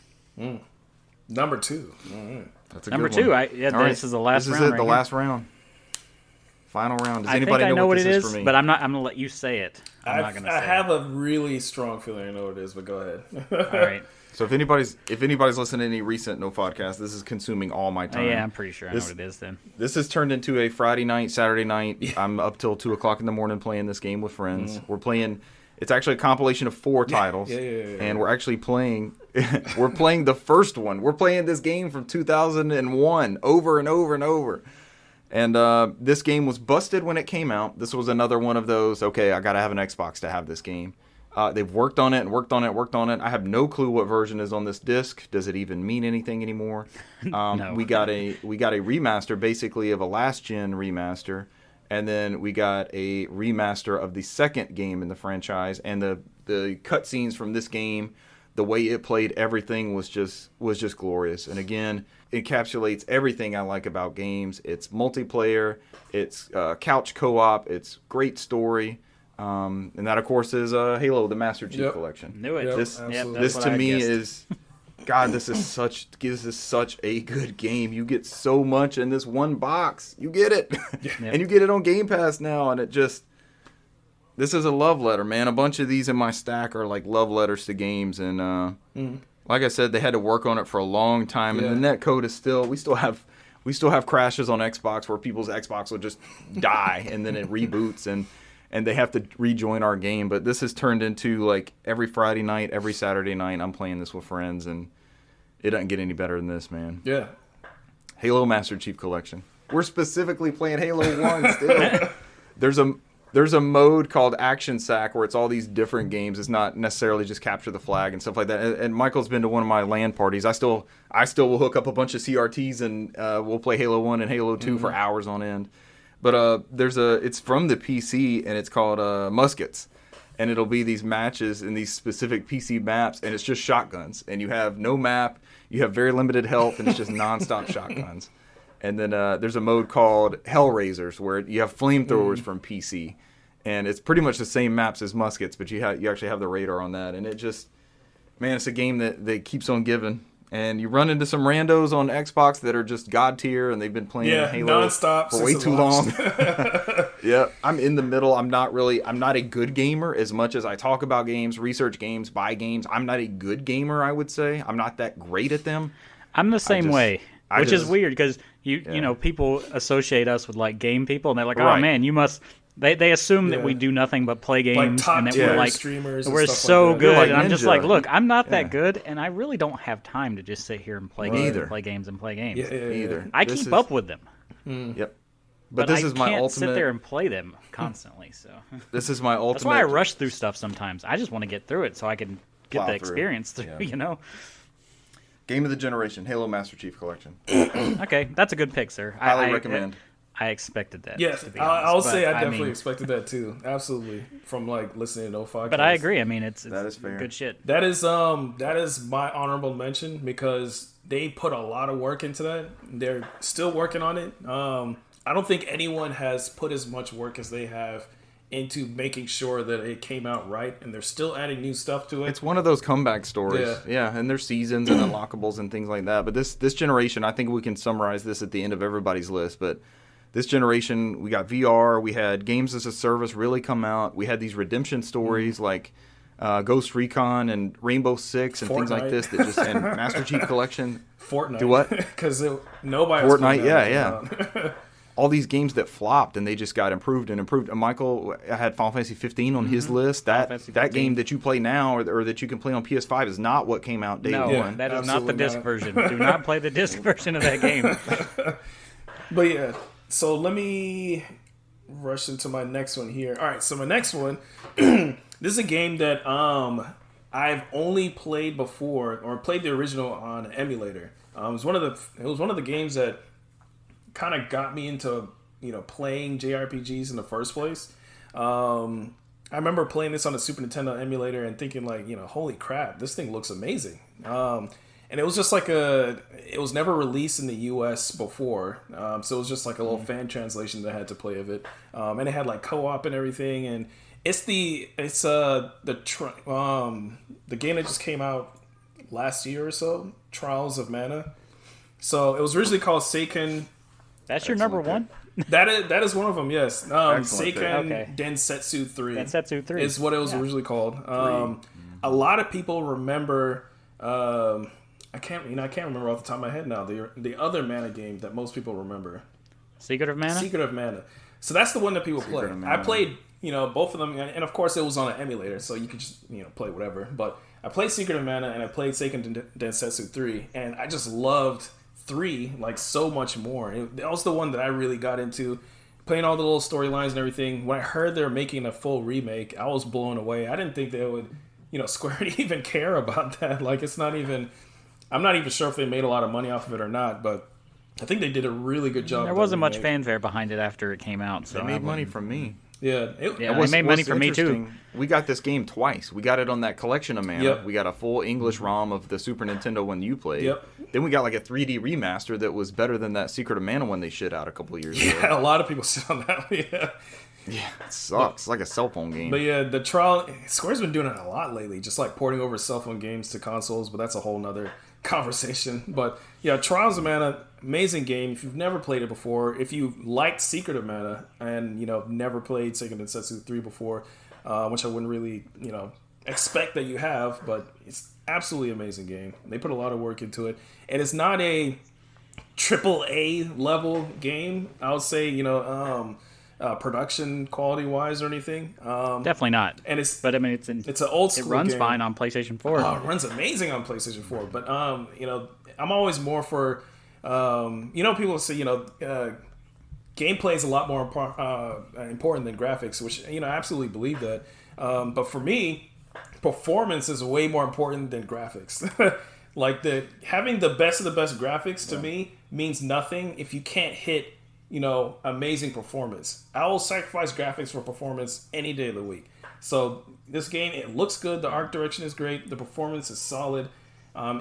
Number 2. All right. That's a Number good 2. one. This All right. is the last This is round. it, the last round. Final round. Does I anybody think I know what this it is is, for me? but I'm gonna let you say it. I'm not gonna say I have it. a really strong feeling I know what it is, but go ahead. All right. So if anybody's listening to any recent NOFODcast, this is consuming all my time. Yeah, I'm pretty sure I know what it is then. This has turned into a Friday night, Saturday night. I'm up till 2:00 in the morning playing this game with friends. We're playing. It's actually a compilation of 4 titles, and we're actually playing. We're playing the first one. We're playing this game from 2001 over and over and over. And this game was busted when it came out. This was another one of those. Okay, I gotta have an Xbox to have this game. They've worked on it and worked on it. I have no clue what version is on this disc. Does it even mean anything anymore? No. We got a remaster, basically, of a last gen remaster, and then we got a remaster of the second game in the franchise. And the cutscenes from this game, the way it played, everything was just glorious. And again, it encapsulates everything I like about games. It's multiplayer, it's couch co-op, it's great story. And that, of course, is Halo: The Master Chief Collection. Knew it. Yep, This absolutely. this That's to what I me guessed. is, God, this is such a good game. You get so much in this one box. You get it, and you get it on Game Pass now. And this is a love letter, man. A bunch of these in my stack are like love letters to games, and like I said, they had to work on it for a long time, and the net code is we still have crashes on Xbox where people's Xbox will just die, and then it reboots, and they have to rejoin our game. But this has turned into like every Friday night, every Saturday night, I'm playing this with friends, and it doesn't get any better than this, man. Yeah. Halo Master Chief Collection. We're specifically playing Halo 1 still. There's a mode called Action Sack where it's all these different games. It's not necessarily just capture the flag and stuff like that. And Michael's been to one of my LAN parties. I still will hook up a bunch of CRTs and we'll play Halo 1 and Halo 2 for hours on end. But it's from the PC, and it's called Muskets, and it'll be these matches in these specific PC maps, and it's just shotguns, and you have no map, you have very limited health, and it's just nonstop shotguns. And then there's a mode called Hellraisers where you have flamethrowers from PC, and it's pretty much the same maps as Muskets, but you actually have the radar on that, and it just, man, it's a game that keeps on giving. And you run into some randos on Xbox that are just god tier, and they've been playing Halo nonstop for way too long. Yeah, I'm in the middle. I'm not a good gamer as much as I talk about games, research games, buy games. I'm not a good gamer, I would say. I'm not that great at them. I'm the same way, which is weird because you know, people associate us with like game people, and they're like, oh Right. man, you must. They assume that we do nothing but play games, top and that tier we're like streamers and we're stuff so like that. good. You're like and I'm just Ninja. like, look, I'm not that good, and I really don't have time to just sit here and play games, Neither. and play games, and play games. Either. I This keep is- up with them, Yep. but this I is my can't ultimate. sit there and play them constantly. So This is my ultimate. that's why I rush through stuff sometimes. I just want to get through it so I can get Plow the through. experience through. Yeah. You know. Game of the generation, Halo Master Chief Collection. Okay, that's a good pick, sir. Highly recommend. I expected that. Yes, to be honest, I'll say but, I definitely mean, expected that too. Absolutely, from like listening to NOFODcast. But I agree. I mean, it's That is fair. good shit. That is my honorable mention because they put a lot of work into that. They're still working on it. I don't think anyone has put as much work as they have into making sure that it came out right, and they're still adding new stuff to it. It's one of those comeback stories. Yeah, and there's seasons and unlockables and things like that. But this generation, I think we can summarize this at the end of everybody's list. But this generation, we got VR, we had games as a service really come out. We had these redemption stories like Ghost Recon and Rainbow Six and things like this that just and Master Chief Collection. Fortnite. Do what? Because nobody. Fortnite, yeah. All these games that flopped and they just got improved and improved. Michael had Final Fantasy 15 on his list. That game that you play now or that you can play on PS5 is not what came out day one. That is not the disc version. Do not play the disc version of that game. But yeah, so let me rush into my next one here. All right, so my next one, this is a game that I've only played before, or played the original on an emulator. It was one of the games that kind of got me into playing JRPGs in the first place. I remember playing this on the Super Nintendo emulator and thinking like, holy crap, this thing looks amazing. And it was just like it was never released in the US before. So it was just like a little fan translation that I had to play of it. And it had like co-op and everything. And it's the game that just came out last year or so, Trials of Mana. So it was originally called Seiken. That's your number one? That is one of them, yes. Seiken Densetsu 3. Densetsu 3 is what it was originally called. A lot of people remember. I can't remember off the top of my head now. The other Mana game that most people remember. Secret of Mana. Secret of Mana. So that's the one that people play. I played both of them, and of course it was on an emulator, so you could just play whatever. But I played Secret of Mana and I played Seiken Densetsu 3, and I just loved 3 like so much more. That was the one that I really got into, playing all the little storylines and everything. When I heard they're making a full remake, I was blown away. I didn't think they would, Square didn't even care about that. Like, it's not even, I'm not even sure if they made a lot of money off of it or not, but I think they did a really good job. There wasn't much fanfare behind it after it came out. So they made money from me. Yeah, they made money from me too. We got this game twice. We got it on that collection of Mana. Yep. We got a full English ROM of the Super Nintendo one you played. Yep. Then we got like a 3D remaster that was better than that Secret of Mana one they shit out a couple of years ago. Yeah, a lot of people sit on that. Yeah, it sucks. It's like a cell phone game. But yeah, Square's been doing it a lot lately, just like porting over cell phone games to consoles, but that's a whole nother conversation. But yeah, Trials of Mana, amazing game. If you've never played it before, if you liked Secret of Mana and never played Seiken Densetsu 3 before, which I wouldn't really expect that you have, but it's absolutely amazing game. They put a lot of work into it, and it's not a AAA level game. I would say production quality wise or anything. Definitely not. And it's an old school. It runs game. fine on PlayStation 4. Oh, it runs amazing on PlayStation 4. But I'm always more for people say gameplay is a lot more important than graphics, which I absolutely believe that. But for me, performance is way more important than graphics. Like having the best of the best graphics to me means nothing if you can't hit amazing performance. I will sacrifice graphics for performance any day of the week. So this game, it looks good. The art direction is great. The performance is solid.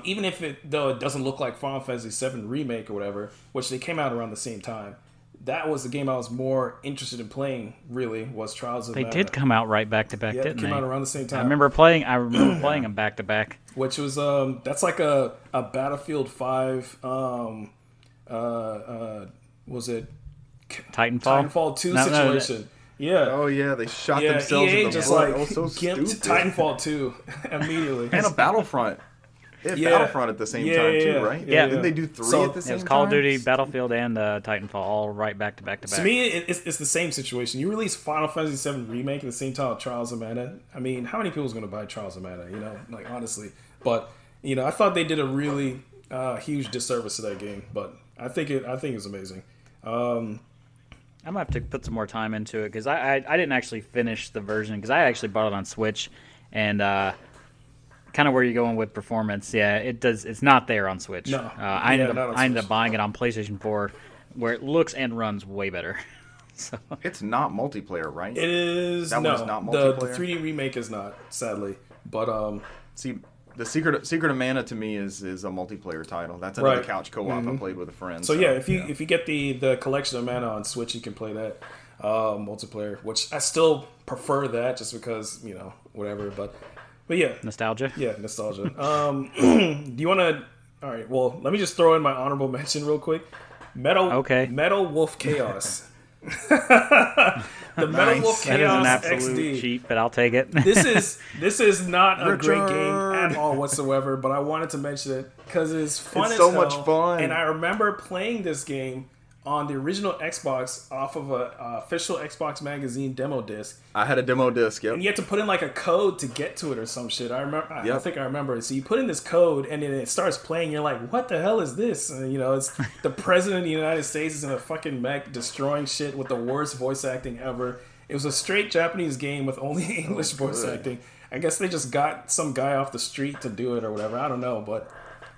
Even if it doesn't look like Final Fantasy VII Remake or whatever, which they came out around the same time. That was the game I was more interested in playing, really, was Trials of Mana. They did come out right back to back, didn't they? They came out around the same time. I remember playing them back to back. Which was, that's like a Battlefield 5, was it Titanfall 2 situation. Yeah. Oh yeah, they shot themselves EA in the just blood. like gimped Titanfall 2 immediately. And a Battlefront. They had Battlefront at the same time too, right? Yeah. Didn't they do 3 at the same time? It was Call of Duty, Battlefield, and Titanfall all right back to back to back. To me, it's the same situation. You release Final Fantasy VII Remake at the same time with Trials of Mana. I mean, how many people's going to buy Trials of Mana? Like honestly. But I thought they did a really huge disservice to that game. But I think it's amazing. I'm gonna have to put some more time into it because I didn't actually finish the version because I actually bought it on Switch, and kind of where you're going with performance, it's not there on Switch. No, I ended up buying it on PlayStation 4, where it looks and runs way better. So it's not multiplayer, right? It is. That one's not multiplayer. The 3D remake is not, sadly. But see, the Secret of Mana to me is a multiplayer title. That's another couch co-op I played with a friend. So if you get the collection of Mana on Switch, you can play that multiplayer, which I still prefer that just because whatever. But yeah, nostalgia. Yeah, nostalgia. Do you want to? All right. Well, let me just throw in my honorable mention real quick. Metal Wolf Chaos. The Metal Wolf That is Chaos an absolute XD. cheat, but I'll take it. This is not a great Richard. game at all whatsoever, but I wanted to mention it because it's fun It's as so hell. much fun. And I remember playing this game on the original Xbox off of a official Xbox magazine demo disc. I had a demo disc. Yep. And you had to put in like a code to get to it or some shit. I remember. I Yep. think I remember it. So you put in this code, and then it starts playing. You're like, "What the hell is this?" And it's the president of the United States is in a fucking mech destroying shit with the worst voice acting ever. It was a straight Japanese game with only English voice acting. I guess they just got some guy off the street to do it or whatever. I don't know, but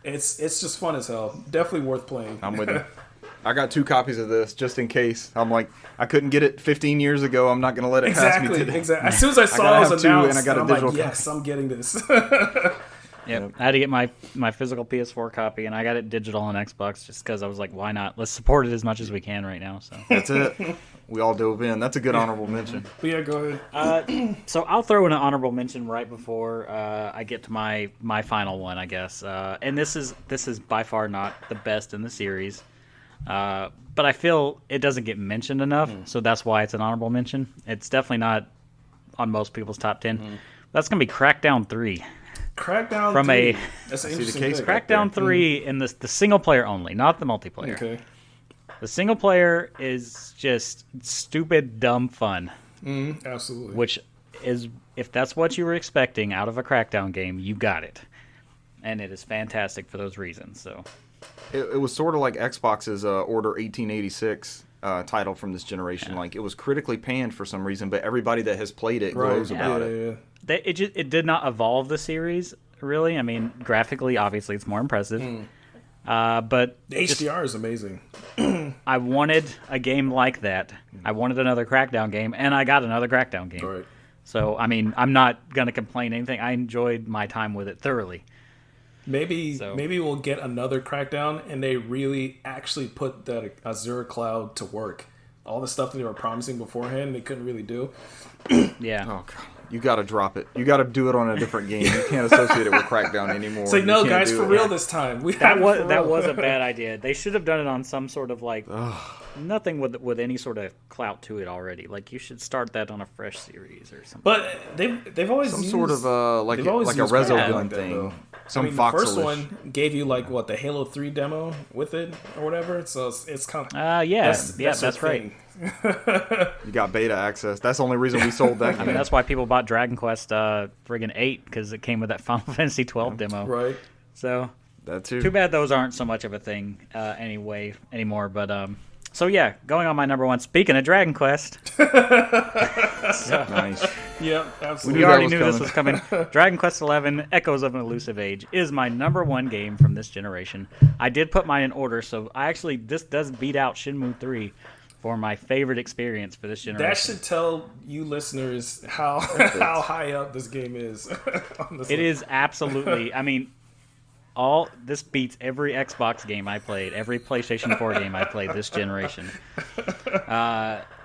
it's just fun as hell. Definitely worth playing. I'm with you. I got 2 copies of this just in case. I'm like, I couldn't get it 15 years ago. I'm not going to let it pass me today. Exactly. As soon as I saw gotta it was have 2, announced, and I got a I'm digital like, yes, I'm getting this. Yep. I had to get my physical PS4 copy, and I got it digital on Xbox just because I was like, why not? Let's support it as much as we can right now. So That's it. We all dove in. That's a good honorable mention. But yeah, go ahead. So I'll throw in an honorable mention right before I get to my final one, I guess. And this is by far not the best in the series, but I feel it doesn't get mentioned enough, so that's why it's an honorable mention. It's definitely not on most people's top 10. That's gonna be Crackdown 3. Crackdown From 3. a- That's an I see the interesting case pick. back Crackdown 3 in the single player only, not the multiplayer. Okay. The single player is just stupid, dumb fun. Absolutely. Which is, if that's what you were expecting out of a Crackdown game, you got it, and it is fantastic for those reasons. So It was sort of like Xbox's Order 1886 title from this generation. Like, it was critically panned for some reason, but everybody that has played it glows about it. it did not evolve the series really. I mean, graphically, obviously, it's more impressive. But The HDR is amazing. I wanted a game like that. I wanted another Crackdown game, and I got another Crackdown game. Right. So, I mean, I'm not going to complain anything. I enjoyed my time with it thoroughly. Maybe So- we'll get another Crackdown, and they really actually put that Azure cloud to work. All the stuff that they were promising beforehand, they couldn't really do. Yeah. Oh, God. You got to drop it. You got to do it on a different game. You can't associate it with Crackdown anymore. It's like, You no, can't guys, do for it. real this time. That was a bad idea. They should have done it on some sort of like nothing with any sort of clout to it already. Like, you should start that on a fresh series or something. But they've always Some used, sort of like they've always a used Rezo Crackdown gun like that, thing. though. Some I mean, Foxelish. the first one gave you like the Halo 3 demo with it or whatever. So it's kind of That's right. You got beta access. That's the only reason we sold that game. I mean, that's why people bought Dragon Quest friggin' 8, because it came with that Final Fantasy 12 demo. Right. So that too. too bad those aren't so much of a thing anymore. But so yeah, going on my number one. Speaking of Dragon Quest, Nice. Yeah, we absolutely. already was knew this was coming. Dragon Quest XI: Echoes of an Elusive Age is my number one game from this generation. I did put mine in order, so this does beat out Shenmue 3 for my favorite experience for this generation. That should tell you listeners how high up this game is. On this It list. is absolutely. I mean, this beats every Xbox game I played, every PlayStation 4 game I played this generation.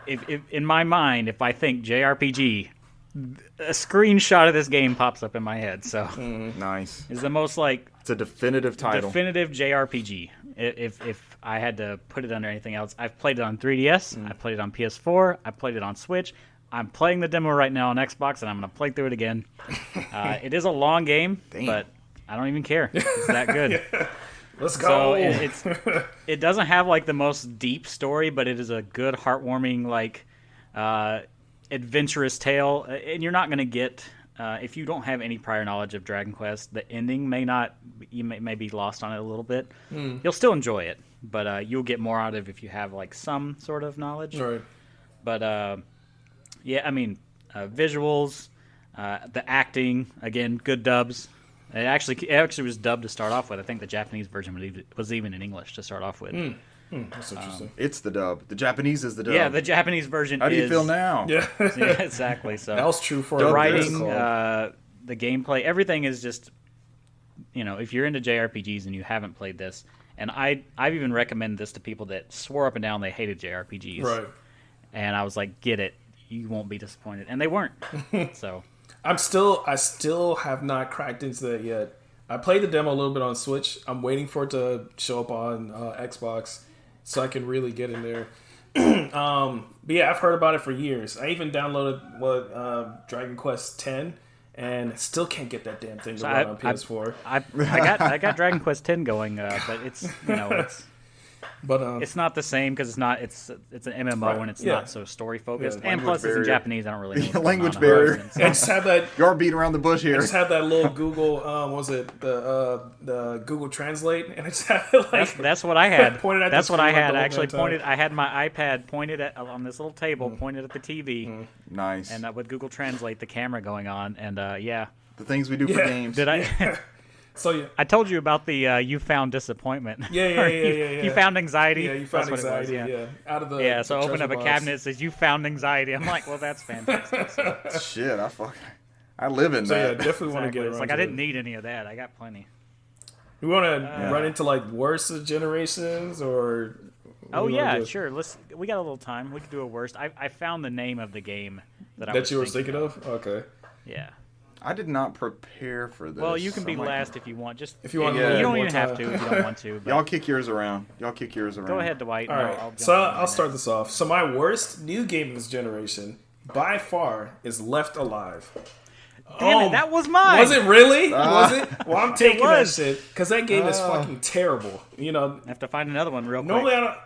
If in my mind, if I think JRPG, a screenshot of this game pops up in my head. So Nice. it's the most like It's a definitive title. definitive JRPG. If I had to put it under anything else, I've played it on 3DS, I played it on PS4, I played it on Switch. I'm playing the demo right now on Xbox, and I'm going to play through it again. It is a long game, but I don't even care. It's that good. Let's So go. it doesn't have like the most deep story, but it is a good, heartwarming, like adventurous tale. And you're not going to get if you don't have any prior knowledge of Dragon Quest, the ending you may be lost on it a little bit. You'll still enjoy it, but you'll get more out of it if you have like some sort of knowledge. Right. But yeah, I mean, visuals, the acting, again, good dubs. It actually was dubbed to start off with. I think the Japanese version was even in English to start off with. That's interesting. It's the dub. The Japanese is the dub. Yeah, the Japanese version. How do you feel now? Yeah. Yeah, exactly. So That was true for the a writing, musical. the gameplay, everything is just, if you're into JRPGs and you haven't played this, and I've even recommended this to people that swore up and down they hated JRPGs. Right. And I was like, get it. You won't be disappointed. And they weren't. So I still have not cracked into that yet. I played the demo a little bit on Switch. I'm waiting for it to show up on Xbox. so I can really get in there. But yeah, I've heard about it for years. I even downloaded Dragon Quest X, and still can't get that damn thing to run on PS4. I got Dragon Quest X going, but it's it's not the same because it's an MMO Right. and it's not so story focused, Yeah, and plus it's in barrier. Japanese. I don't really know what's Language going on. barrier. I just had that. You're beating around the bush I here. just had that little Google. Was it the Google Translate? And I just had it like That's what I had. pointed at the That's what I screen, like, had. the I whole actually damn time. pointed. I had my iPad pointed on this little table, pointed at the TV, Nice. and with Google Translate, the camera going on, and The things we do for Yeah. games. Did I? So yeah. I told you about the you found disappointment. Yeah. You found anxiety. Yeah, you found That's what it was, anxiety. yeah. Out of the Yeah, so the I opened up a treasure box. cabinet that says you found anxiety. I'm like, well, that's fantastic. So, Shit, I live in So yeah, that. definitely want to exactly. get It's around like to I didn't it. need any of that. I got plenty. We want to run into like worse generations or. Oh what do you wanna yeah, do? sure. We got a little time. We could do a worst. I found the name of the game that You were thinking of? Okay. Yeah. I did not prepare for this. Well, you can so be I might- last if you want. Just If you want to you learn don't more even have time. to if you don't want to. But Y'all kick yours around. go ahead, Dwight. All and right. I'll jump So in I'll on start that. this off. So my worst new game of this generation, by far, is Left Alive. Damn it, that was mine. Was it really? Was it? Well, I'm taking that was. shit because that game is fucking terrible. You know, I have to find another one real quick. normally I don't.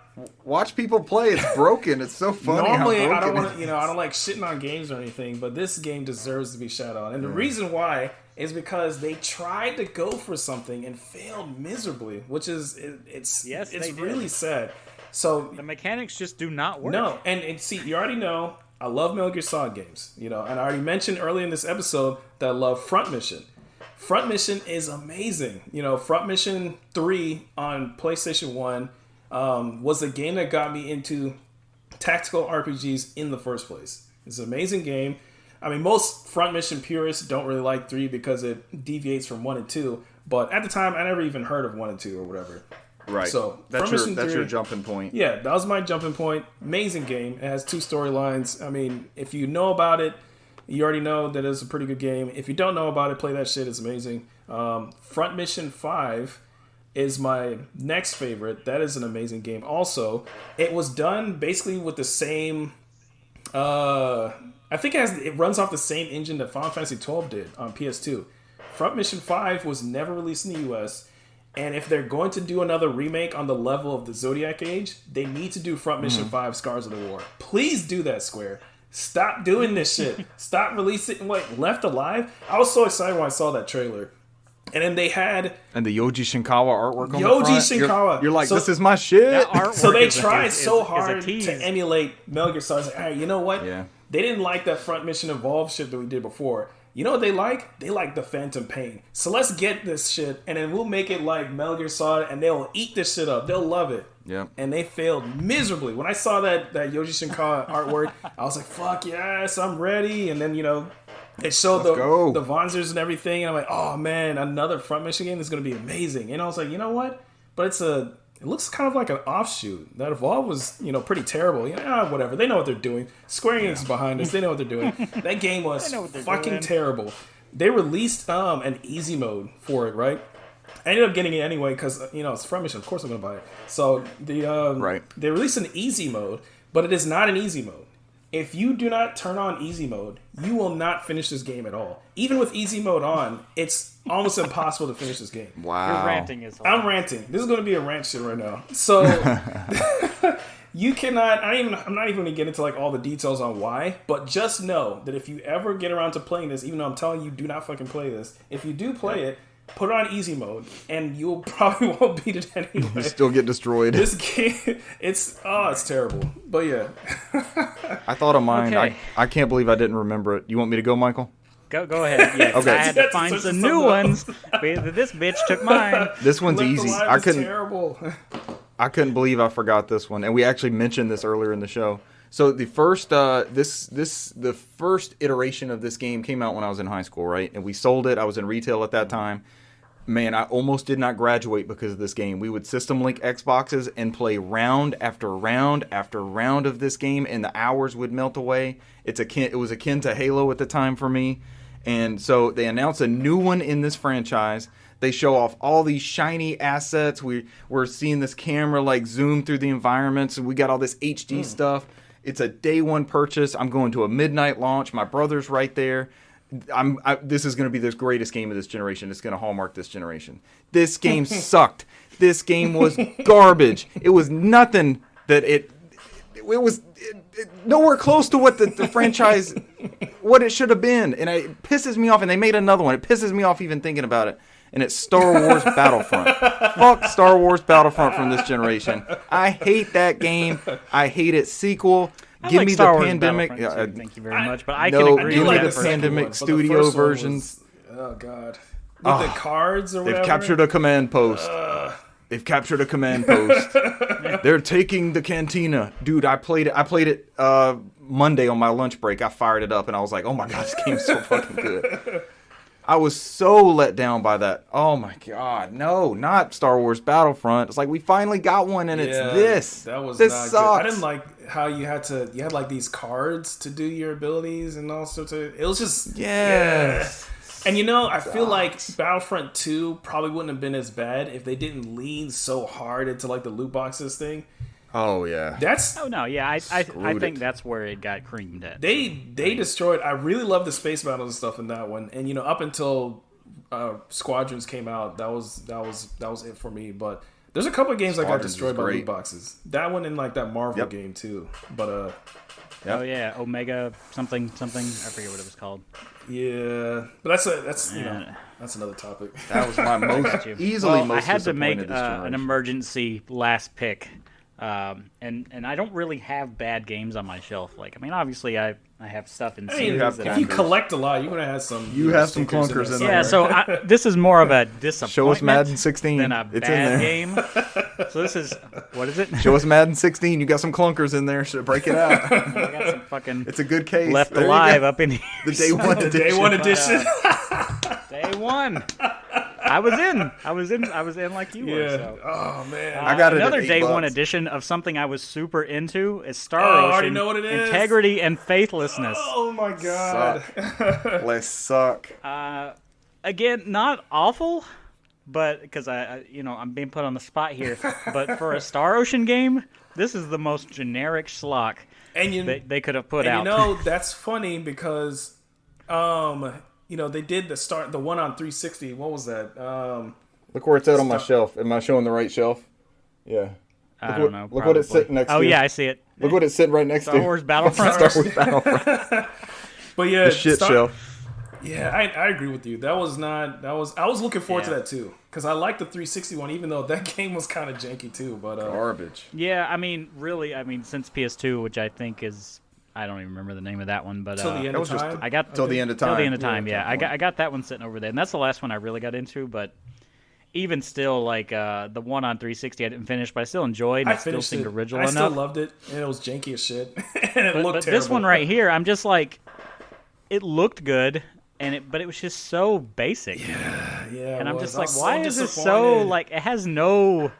Watch people play. It's broken. It's so funny. Normally, how I don't broken want to, I don't like shitting on games or anything, but this game deserves to be shat on. And the reason why is because they tried to go for something and failed miserably, which is it's Yes, it's they did. really sad. So The mechanics just do not work. no, and see, you already know I love Metal Gear Solid games, and I already mentioned earlier in this episode that I love Front Mission. Front Mission is amazing. Front Mission 3 on PlayStation 1 was the game that got me into tactical RPGs in the first place. It's an amazing game. I mean, most Front Mission purists don't really like 3 because it deviates from 1 and 2, but at the time, I never even heard of 1 and 2 or whatever. Right. So, that's Front Mission your 3 jumping point. Yeah, that was my jumping point. Amazing game. It has 2 storylines. I mean, if you know about it, you already know that it's a pretty good game. If you don't know about it, play that shit. It's amazing. Front Mission 5 is my next favorite. That is an amazing game. Also, it was done basically with the same... I think it runs off the same engine that Final Fantasy XII did on PS2. Front Mission 5 was never released in the US. And if they're going to do another remake on the level of the Zodiac Age, they need to do Front Mission 5 Scars of the War. Please do that, Square. Stop doing this shit. Stop releasing Left Alive. I was so excited when I saw that trailer. And then they had And the Yoji Shinkawa artwork on Yoji the front. Shinkawa. You're like, So- this is my shit. That artwork so they is a- tried is- so is a hard tease. to emulate Metal Gear Solid. I was like, all right, you know what? Yeah. They didn't like that Front Mission Evolved shit that we did before. You know what they like? They like the Phantom Pain. So let's get this shit, and then we'll make it like Metal Gear Solid, and they'll eat this shit up. They'll love it. Yeah. And they failed miserably. When I saw that Yoji Shinkawa artwork, I was like, fuck yes, I'm ready. And then, it showed go. the Vonzers and everything. And I'm like, oh man, another Front Mission game is going to be amazing. And I was like, you know what? But it looks kind of like an offshoot. That Evolve was, pretty terrible. Whatever. They know what they're doing. Square Enix is behind us. They know what they're doing. That game was know what they're fucking doing. terrible. They released an easy mode for it, right? I ended up getting it anyway because, it's Front Mission. Of course I'm going to buy it. So Right. they released an easy mode, but it is not an easy mode. If you do not turn on easy mode, you will not finish this game at all. Even with easy mode on, it's almost impossible to finish this game. Wow. Your ranting is I'm ranting. This is going to be a rant shit right now. So you cannot. I'm not even going to get into like all the details on why, but just know that if you ever get around to playing this, even though I'm telling you, do not fucking play this. If you do play it, put it on easy mode, and you'll probably won't beat it anyway. Still get destroyed. This game, it's terrible. But yeah, I thought of mine. Okay. I can't believe I didn't remember it. You want me to go, Michael? Go ahead. Yes, Okay. I had to That's find such some a new sum up. ones. This bitch took mine. This one's Left easy. Alive I is couldn't. terrible. I couldn't believe I forgot this one, and we actually mentioned this earlier in the show. So the first, the first iteration of this game came out when I was in high school, right? And we sold it. I was in retail at that time. Man, I almost did not graduate because of this game. We would system link Xboxes and play round after round after round of this game, and the hours would melt away. It was akin to Halo at the time for me. And so they announce a new one in this franchise. They show off all these shiny assets. We're seeing this camera like zoom through the environments, and we got all this HD stuff. It's a day one purchase. I'm going to a midnight launch. My brother's right there. This is going to be the greatest game of this generation. It's going to hallmark this generation. This game sucked. This game was garbage. It was nothing that it was nowhere close to what the franchise, what it should have been. And it pisses me off. And they made another one. It pisses me off even thinking about it. And it's Star Wars Battlefront. Fuck Star Wars Battlefront from this generation. I hate that game. I hate its sequel. Give me the Pandemic. Thank you very much. But I no, can agree give with me the the Pandemic Studio versions. Oh God. With the cards or whatever. They've captured a command post. They've captured a command post. They're taking the cantina. Dude, I played it Monday on my lunch break. I fired it up and I was like, oh my God, this game's so fucking good. I was so let down by that. Oh my God, no, not Star Wars Battlefront. It's like we finally got one, and it's this. That was this not sucks. good. I didn't like how you had like these cards to do your abilities and all sorts of. It was just yes. And I feel like Battlefront 2 probably wouldn't have been as bad if they didn't lean so hard into like the loot boxes thing. Oh yeah. I think that's where it got creamed at. They destroyed. I really love the space battles and stuff in that one. And up until Squadrons came out, that was it for me. But there's a couple of games that got destroyed by loot boxes. That one and like that Marvel game too. But oh yeah, Omega something. I forget what it was called. Yeah, but that's another topic. That was my most easily most. I had to make disappointed an emergency last pick. And I don't really have bad games on my shelf. Like, I mean, obviously I have stuff in series. If you collect a lot, you're gonna have some. You have some clunkers in there. Yeah, so this is more of a disappointment. Show us Madden 16 than a bad game. So this is what is it? Show us Madden 16. You got some clunkers in there. Should break it out. I got some fucking. It's a good case. Left alive up in here. The day one edition. Day one edition. Day one. I was in like you were. So. Oh man. I got another $8. day one edition of something I was super into is Star Ocean. I already know what it is. Integrity and Faithlessness. Oh my God. Let's suck. Again, not awful, but because I'm being put on the spot here. But for a Star Ocean game, this is the most generic schlock they could have put out. That's funny because they did the one on 360. What was that? Look where it's at on my shelf. Am I showing the right shelf? Yeah. I don't know. Look what it's sitting next to. Oh, yeah, I see it. Look what it's sitting right next to. Star Wars Battlefront. Star Wars Battlefront. But yeah, the shit shelf. Yeah, I agree with you. I was looking forward to that too because I like the 360 one, even though that game was kind of janky too. But garbage. Yeah, I mean, really, since PS2, which I think is. I don't even remember the name of that one, but till the end of time. I got till the end of time. Till the end of time, yeah. I got that one sitting over there, and that's the last one I really got into. But even still, like the one on 360, I didn't finish, but I still enjoyed. And it still seemed original enough. I still loved it, and it was janky as shit, and it looked terrible. This one right here, I'm just like, it looked good, but it was just so basic. Yeah. And I'm just like, why is this so like? It has no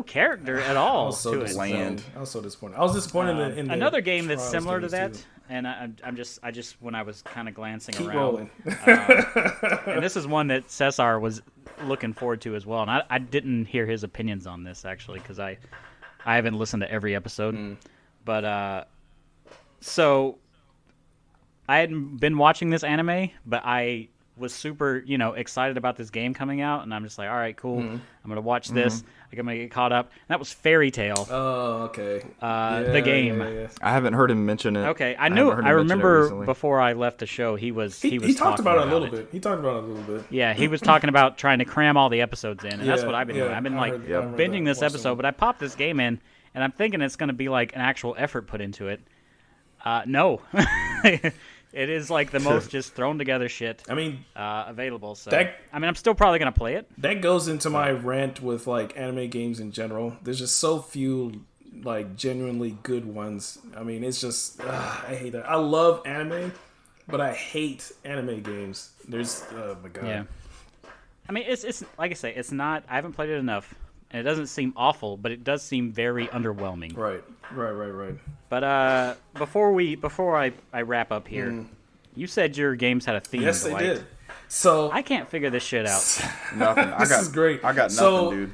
character at all to it. Bland. I was so disappointed. I was disappointed in another game that's similar to that, and I just when I was kind of glancing Keep around, rolling. And this is one that Cesar was looking forward to as well, and I didn't hear his opinions on this actually because I haven't listened to every episode, but so I hadn't been watching this anime, but I was super, excited about this game coming out, and I'm just like, all right, cool. I'm gonna watch this. I'm gonna get caught up. And that was Fairy Tail. Oh, okay. The game. Yeah. I haven't heard him mention it. Okay, I remember before I left the show, he talked about it a little bit. He talked about it a little bit. Yeah, he was talking about trying to cram all the episodes in, and that's what I've been doing. I've been binging this episode, but I popped this game in, and I'm thinking it's gonna be like an actual effort put into it. No. It is like the most just thrown together shit. Available. So I'm still probably gonna play it. That goes into my rant with like anime games in general. There's just so few like genuinely good ones. It's just I hate that. I love anime, but I hate anime games. There's oh my God. Yeah. It's like I say, it's not. I haven't played it enough, and it doesn't seem awful, but it does seem very underwhelming. Right. But before I wrap up here, You said your games had a theme. Yes, Dwight. they did. So I can't figure this shit out. Nothing. This is great. I got nothing, dude.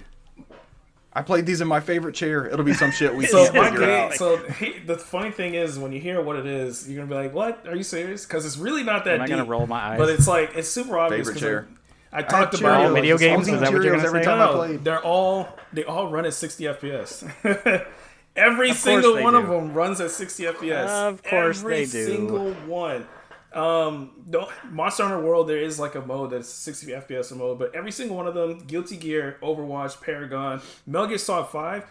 I played these in my favorite chair. It'll be some shit we So can't figure out. the funny thing is, when you hear what it is, you're gonna be like, "What? Are you serious?" Because it's really not that Am I deep. gonna roll my eyes? But it's like it's super obvious. Favorite chair. I talked Cheerios. about video games? Is that what you're gonna every say? time I No, played. they all run at 60 FPS. Every Of course single they one do. of them runs at 60 FPS. Of course Every they do. single one. The Monster Hunter World, there is like a mode that's 60 FPS mode, but every single one of them, Guilty Gear, Overwatch, Paragon, Metal Gear Solid 5.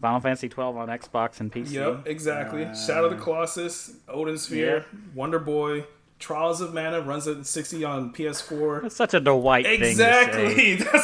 Final Fantasy 12 on Xbox and PC. Yep, exactly. Shadow of the Colossus, Odin Sphere, Yep. Wonder Boy, Trials of Mana runs at 60 on PS4. That's such a Dwight thing to say. Exactly.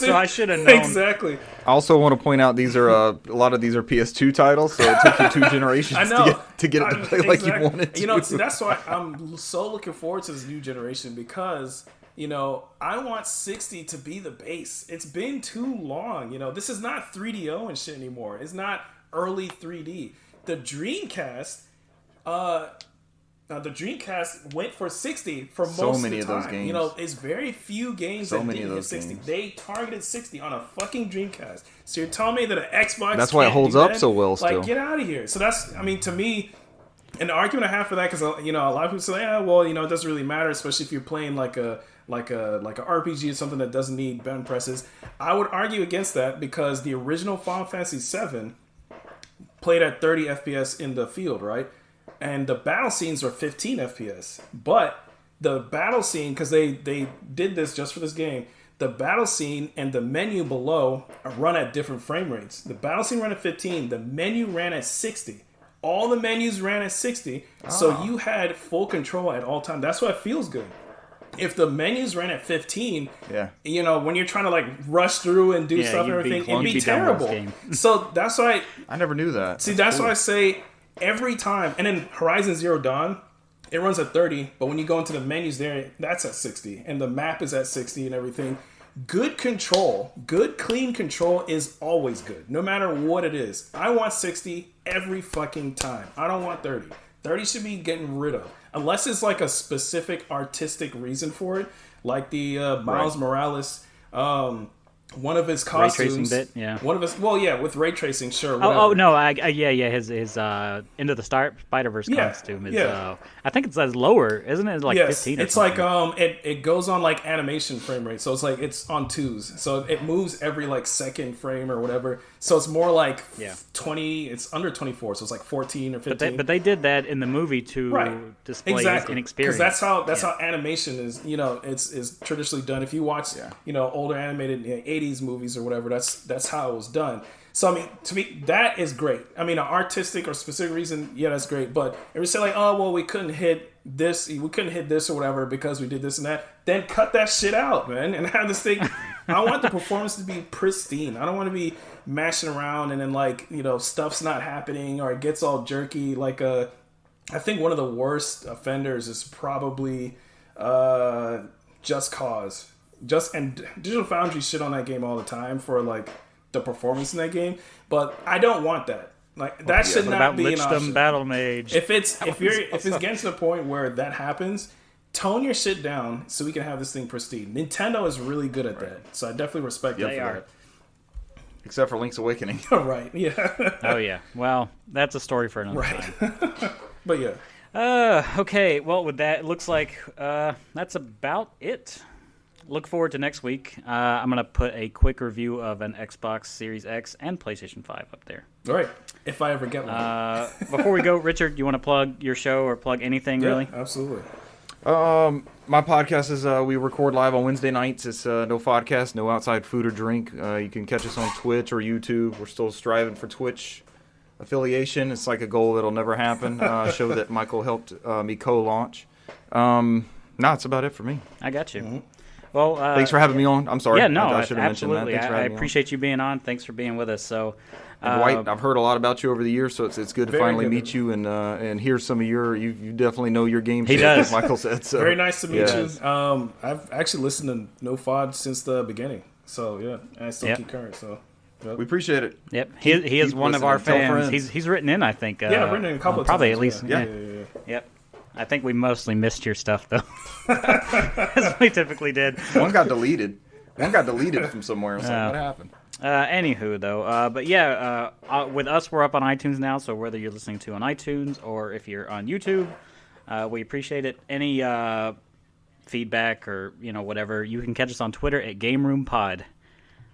So I should have known. Exactly. I also want to point out these are a lot of these are PS2 titles, so it took you 2 generations I know. to get it to play like you Exactly. wanted to. You know, see, that's why I'm so looking forward to this new generation because, you know, I want 60 to be the base. It's been too long. You know, this is not 3DO and shit anymore. It's not early 3D. The Dreamcast, the Dreamcast went for 60 for So most many of the of those time. games. You know, it's very few games So that many didn't of hit those 60. games. They targeted 60 on a fucking Dreamcast. So you're telling me that an Xbox That's why it can't holds do up that? so well Like, still. get out of here. So that's, I mean, to me, and the argument I have for that, because, you know, a lot of people say, yeah, well, you know, it doesn't really matter, especially if you're playing like a RPG or something that doesn't need button presses. I would argue against that because the original Final Fantasy VII played at 30 FPS in the field, right? And the battle scenes are 15 FPS. But the battle scene, because they did this just for this game, the battle scene and the menu below run at different frame rates. The battle scene ran at 15. The menu ran at 60. All the menus ran at 60. So you had full control at all times. That's why it feels good. If the menus ran at 15, Yeah. you know, when you're trying to like rush through and do stuff and you'd be everything, it'd be clunky done with this terrible. game. So that's why, I never knew that. see, that's why I say every time, and then Horizon Zero Dawn, it runs at 30, but when you go into the menus there, that's at 60, and the map is at 60 and everything. Good control, good clean control is always good, no matter what it is. I want 60 every fucking time. I don't want 30. 30 should be getting rid of. Unless it's like a specific artistic reason for it, like the Miles Morales, one of his costumes. Ray tracing bit, yeah. One of his, well, yeah, with ray tracing, sure. Oh whatever. no, yeah, his Into the Spider-Verse Yeah, costume is yeah. I think it's lower, isn't it? It's like 15 or it's something. like it goes on like animation frame rate, so it's like it's on 2s, so it moves every like second frame or whatever, so it's more like 20, it's under 24, so it's like 14 or 15. But they did that in the movie to display his inexperience. Because that's how animation is, you know, is traditionally done. If you watch you know, older animated 80s movies or whatever, that's how it was done. So I mean, to me, that is great. I mean, an artistic or specific reason, yeah, that's great. But if we say like, oh well, we couldn't hit this or whatever because we did this and that, then cut that shit out, man, and have this thing. I want the performance to be pristine. I don't want to be mashing around and then like, you know, stuff's not happening or it gets all jerky. Like I think one of the worst offenders is probably Just Cause. And Digital Foundry shit on that game all the time for like the performance in that game, but I don't want that. Like that should not be an option. Battle Mage. If it's getting to the point where that happens, tone your shit down so we can have this thing pristine. Nintendo is really good at that, so I definitely respect them for that. Except for Link's Awakening. Right? Yeah. Oh yeah. Well, that's a story for another time. But yeah. Okay. Well, with that, it looks like that's about it. Look forward to next week. I'm going to put a quick review of an Xbox Series X and PlayStation 5 up there. All right. If I ever get one. Before we go, Richard, you want to plug your show or plug anything, really? Absolutely. My podcast is we record live on Wednesday nights. It's NOFODcast, no outside food or drink. You can catch us on Twitch or YouTube. We're still striving for Twitch affiliation. It's like a goal that'll never happen. Show that Michael helped me co-launch. No, that's about it for me. I got you. Mm-hmm. Well, thanks for having me on. I'm sorry. Yeah, no, I should have mentioned that. absolutely. Thanks for I having me appreciate you being on. Thanks for being with us. So, on. Dwight, I've heard a lot about you over the years, so it's good to finally meet you and hear some of you definitely know your game. He shit, does. like Michael said. So. Very nice to meet you. I've actually listened to NoFod since the beginning, so yeah, and I still keep current. So. We appreciate it. Yep, he is one of our fans. He's written in, I think. I've written in a couple of probably times. At least. Yeah. Yep. I think we mostly missed your stuff, though. As we typically did. One got deleted. From somewhere. I was like, what happened? Anywho, though. But yeah, with us, we're up on iTunes now, so whether you're listening to on iTunes or if you're on YouTube, we appreciate it. Any feedback or, whatever, you can catch us on Twitter at Gameroom Pod.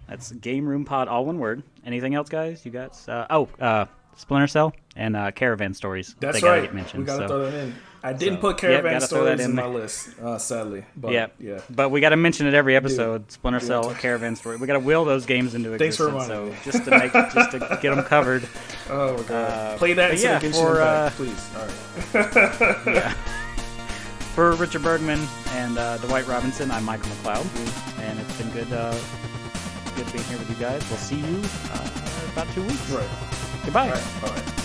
That's Gameroom Pod, all one word. Anything else, guys? You got... Splinter Cell and Caravan Stories. That's they right. Get mentioned, we got to so. throw that in. I didn't put Caravan Stories in my list, sadly. But, yeah. But we got to mention it every episode. Splinter Cell, Caravan Story. We got to will those games into existence. Thanks for just to get them covered. Oh my god! Play that so please. All right. For Richard Bergman and Dwight Robinson, I'm Michael Macleod, and it's been good being here with you guys. We'll see you in about 2 weeks. Right. Goodbye. All right.